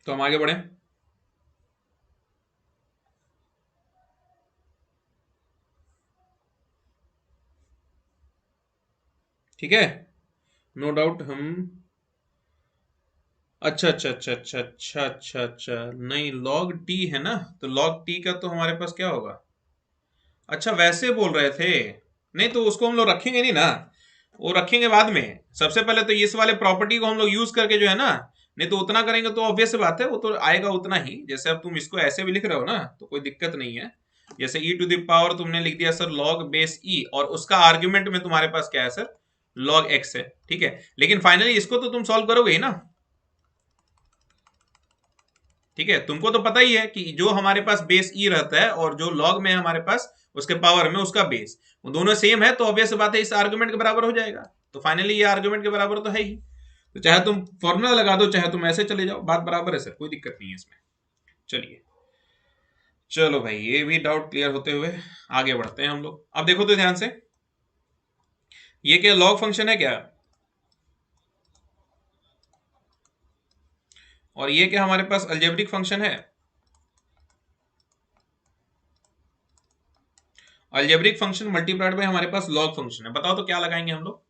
तो हम आगे बढ़े। ठीक है, नो डाउट हम, अच्छा अच्छा अच्छा अच्छा अच्छा अच्छा अच्छा, नहीं log t है ना, तो log t का तो हमारे पास क्या होगा, अच्छा वैसे बोल रहे थे, नहीं तो उसको हम लोग रखेंगे नहीं ना, वो रखेंगे बाद में, सबसे पहले तो इस वाले प्रॉपर्टी को हम लोग यूज करके जो है ना, नहीं तो उतना करेंगे तो ऑब्वियस बात है वो तो आएगा उतना ही, जैसे अब तुम इसको ऐसे भी लिख रहे हो ना तो कोई दिक्कत नहीं है, जैसे e टू द पावर तुमने लिख दिया सर log बेस e, और उसका आर्ग्यूमेंट में तुम्हारे पास क्या है सर, log x है, ठीक है, लेकिन फाइनली इसको तो तुम सॉल्व करोगे ही ना, ठीक है, तुमको तो पता ही है कि जो हमारे पास बेस ई रहता है और जो लॉग में है हमारे पास उसके पावर में उसका बेस, वो दोनों सेम है, तो ऑब्वियस बात है इस आर्गुमेंट के बराबर हो जाएगा, तो फाइनली ये आर्गुमेंट के बराबर तो है ही, तो चाहे तुम फॉर्मूला लगा दो चाहे तुम ऐसे चले जाओ, बात बराबर है सर, कोई दिक्कत नहीं है इसमें। चलिए चलो भाई, ये भी डाउट क्लियर होते हुए आगे बढ़ते हैं हम लोग। अब देखो तो ध्यान से, ये क्या लॉग फंक्शन है क्या, और ये क्या हमारे पास अलजेब्रिक फंक्शन है, अलजेब्रिक फंक्शन मल्टीप्लाइड बाय हमारे पास लॉग फंक्शन है, बताओ तो क्या लगाएंगे हम लोग,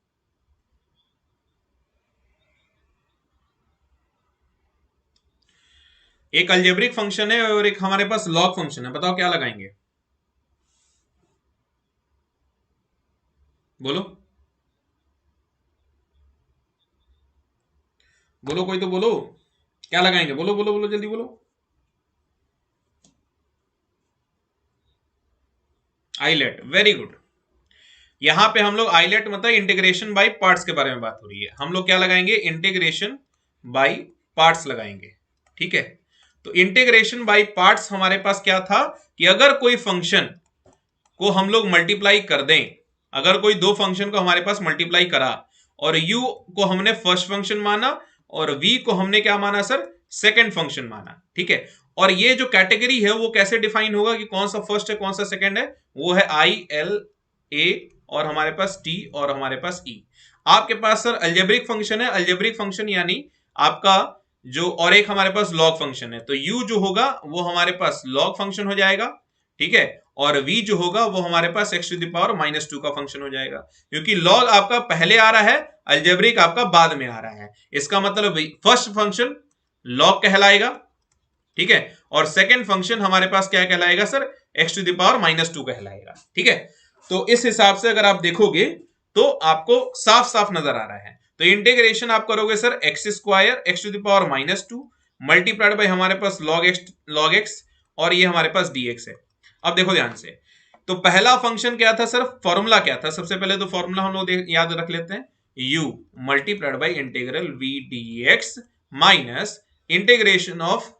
एक अलजेब्रिक फंक्शन है और एक हमारे पास लॉग फंक्शन है, बताओ क्या लगाएंगे, बोलो बोलो कोई तो बोलो, क्या लगाएंगे, बोलो बोलो बोलो जल्दी बोलो, आईलेट, वेरी गुड। यहां पे हम लोग आईलेट मतलब इंटीग्रेशन बाय पार्ट्स के बारे में बात हो रही है, हम लोग क्या लगाएंगे, इंटीग्रेशन बाय पार्ट्स लगाएंगे, ठीक है, तो इंटीग्रेशन बाय पार्ट्स हमारे पास क्या था कि अगर कोई फंक्शन को हम लोग मल्टीप्लाई कर दें, अगर कोई दो फंक्शन को हमारे पास मल्टीप्लाई करा और u को हमने फर्स्ट फंक्शन माना और v को हमने क्या माना सर, सेकंड फंक्शन माना, ठीक है, और ये जो कैटेगरी है वो कैसे डिफाइन होगा कि कौन सा फर्स्ट है कौन सा सेकंड है, वो है i l a और हमारे पास t और हमारे पास e। आपके पास सर अलजेब्रिक फंक्शन है, अलजेब्रिक फंक्शन यानी आपका जो, और एक हमारे पास लॉग फंक्शन है, तो u जो होगा वो हमारे पास लॉग फंक्शन हो जाएगा, ठीक है, और v जो होगा वो हमारे पास x टू द पावर -2 का फंक्शन हो जाएगा, क्योंकि log आपका पहले आ रहा है, अलजेब्रिक आपका बाद में आ रहा है। इसका मतलब फर्स्ट फंक्शन log कहलाएगा, ठीक है, और सेकेंड फंक्शन हमारे पास क्या कहलाएगा sir, x to the power -2 कहलाएगा, ठीक है। तो इस हिसाब से अगर आप देखोगे तो आपको साफ साफ नजर आ रहा है। तो इंटीग्रेशन आप करोगे sir x² x to the power -2 multiplied by हमारे पास log x और ये हमारे पास dx है। अब देखो ध्यान से, तो पहला फंक्शन क्या था सर, फॉर्मूला क्या था, सबसे पहले तो फॉर्मूला हम लोग याद रख लेते हैं, u multiplied by integral v dx minus integration of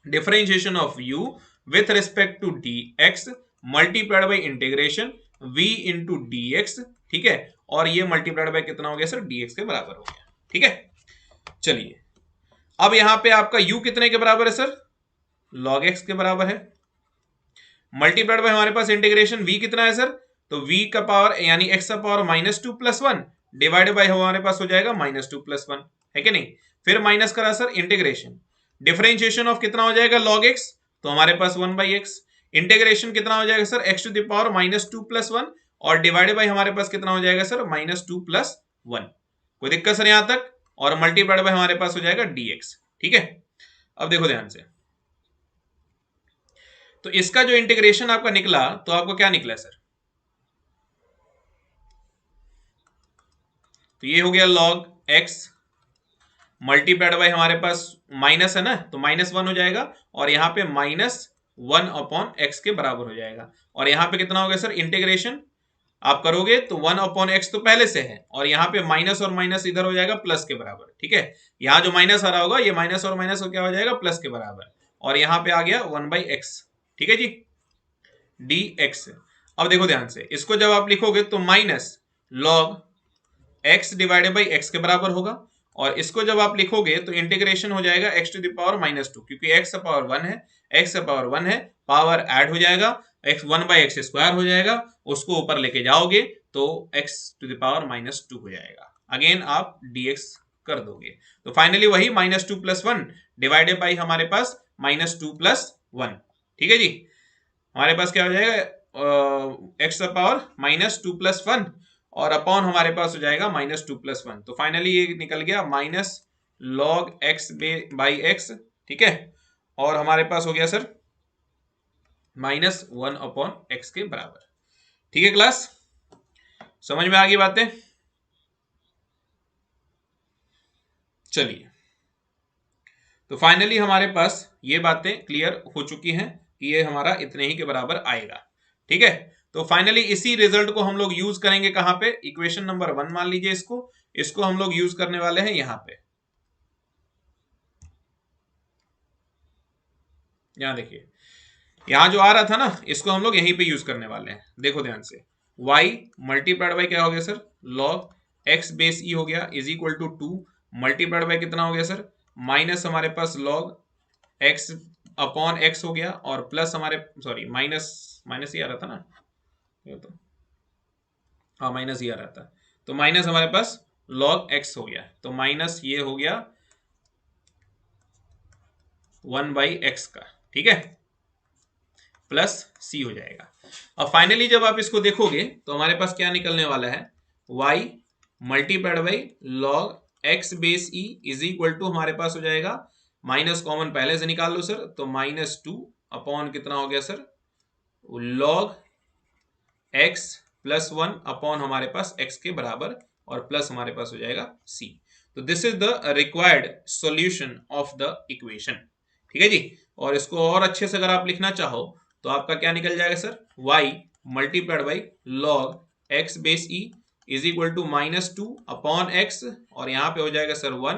differentiation of u with respect to dx multiplied by integration v into dx, ठीक है, और ये मल्टीप्लाइड बाय कितना हो गया सर, dx के बराबर हो गया, ठीक है। चलिए अब यहां पे आपका u कितने के बराबर है सर, log x के बराबर है, मल्टीप्लाइड बाय हमारे पास इंटीग्रेशन v कितना है सर, तो v का पावर यानी x का पावर -2 + 1 डिवाइडेड बाय हमारे पास हो जाएगा -2 + 1, है कि नहीं। फिर माइनस करा सर इंटीग्रेशन, डिफरेंशिएशन ऑफ कितना हो जाएगा log x, तो हमारे पास 1/x, इंटीग्रेशन कितना हो जाएगा sir x to the power -2 + 1 और डिवाइडेड बाय हमारे पास कितना हो जाएगा सर -2 + 1। कोई दिक्कत सर यहां तक, और मल्टीप्लाइड बाय हमारे पास हो जाएगा dx, ठीक है। अब देखो ध्यान से, तो इसका जो इंटीग्रेशन आपका निकला तो आपको क्या निकला सर, तो ये हो गया log x मल्टीप्लाइड बाय हमारे पास माइनस है ना, तो -1 हो जाएगा और यहाँ पे -1/x के बराबर हो जाएगा, और यहाँ पे कितना हो गया सर, इंटीग्रेशन आप करोगे तो 1/x तो पहले से है, और यहाँ पे माइनस और माइनस इधर हो जाएगा प्लस के बराबर, ठीक है। यहाँ जो माइनस आ रहा होगा ये माइनस और माइनस क्या हो जाएगा, प्लस के बराबर, और यहाँ पे आ गया 1/x, ठीक है जी, dx। अब देखो ध्यान से, इसको जब आप लिखोगे तो minus log x divided by x के बराबर होगा, और इसको जब आप लिखोगे तो इंटीग्रेशन हो जाएगा x टू द पावर -2, क्योंकि x का पावर 1 है, x का पावर 1 है, पावर ऐड हो जाएगा, x 1/x² हो जाएगा, उसको ऊपर लेके जाओगे तो x टू द पावर -2 हो जाएगा, अगेन आप dx कर दोगे, तो फाइनली वही -2 + 1 डिवाइडेड बाई हमारे पास -2 + 1, ठीक है जी। हमारे पास क्या हो जाएगा, x का पावर -2 + 1 और अपॉन हमारे पास हो जाएगा -2 + 1, तो फाइनली ये निकल गया -log x बाई x, ठीक है, और हमारे पास हो गया सर -1/x के बराबर, ठीक है। क्लास समझ में आ गई बातें, चलिए तो फाइनली हमारे पास ये बातें क्लियर हो चुकी हैं कि ये हमारा इतने ही के बराबर आएगा, ठीक है। तो फाइनली इसी रिजल्ट को हम लोग यूज करेंगे कहां पे, इक्वेशन नंबर 1 मान लीजिए, इसको हम लोग यूज करने वाले हैं यहां पे, यहां देखिए, यहां जो आ रहा था ना इसको हम लोग यहीं पे यूज करने वाले हैं। देखो ध्यान से, y मल्टीप्लाइड बाय क्या हो गया sir, log x base e हो गया is equal to 2 multiplied by कितना हो गया सर, माइनस हमारे पास log x अपॉन x हो गया, और प्लस हमारे सॉरी माइनस ही आ रहा था ना, तो हाँ माइनस ही आ रहा था, तो माइनस हमारे पास log x हो गया, तो माइनस ये हो गया 1/x का, ठीक है, प्लस c हो जाएगा। अब फाइनली जब आप इसको देखोगे तो हमारे पास क्या निकलने वाला है, y multiplied by log x base e is equal to हमारे पास हो जाएगा, माइनस कॉमन पहले से निकाल लो सर, तो -2 अपॉन कितना हो गया सर, log x + 1 अपॉन हमारे पास x के बराबर, और प्लस हमारे पास हो जाएगा c। तो this is the required solution of the equation, ठीक है जी। और इसको और अच्छे से अगर आप लिखना चाहो तो आपका क्या निकल जाएगा sir, y multiplied by log x base e is equal to -2 upon x, और यहाँ पे हो जाएगा सर 1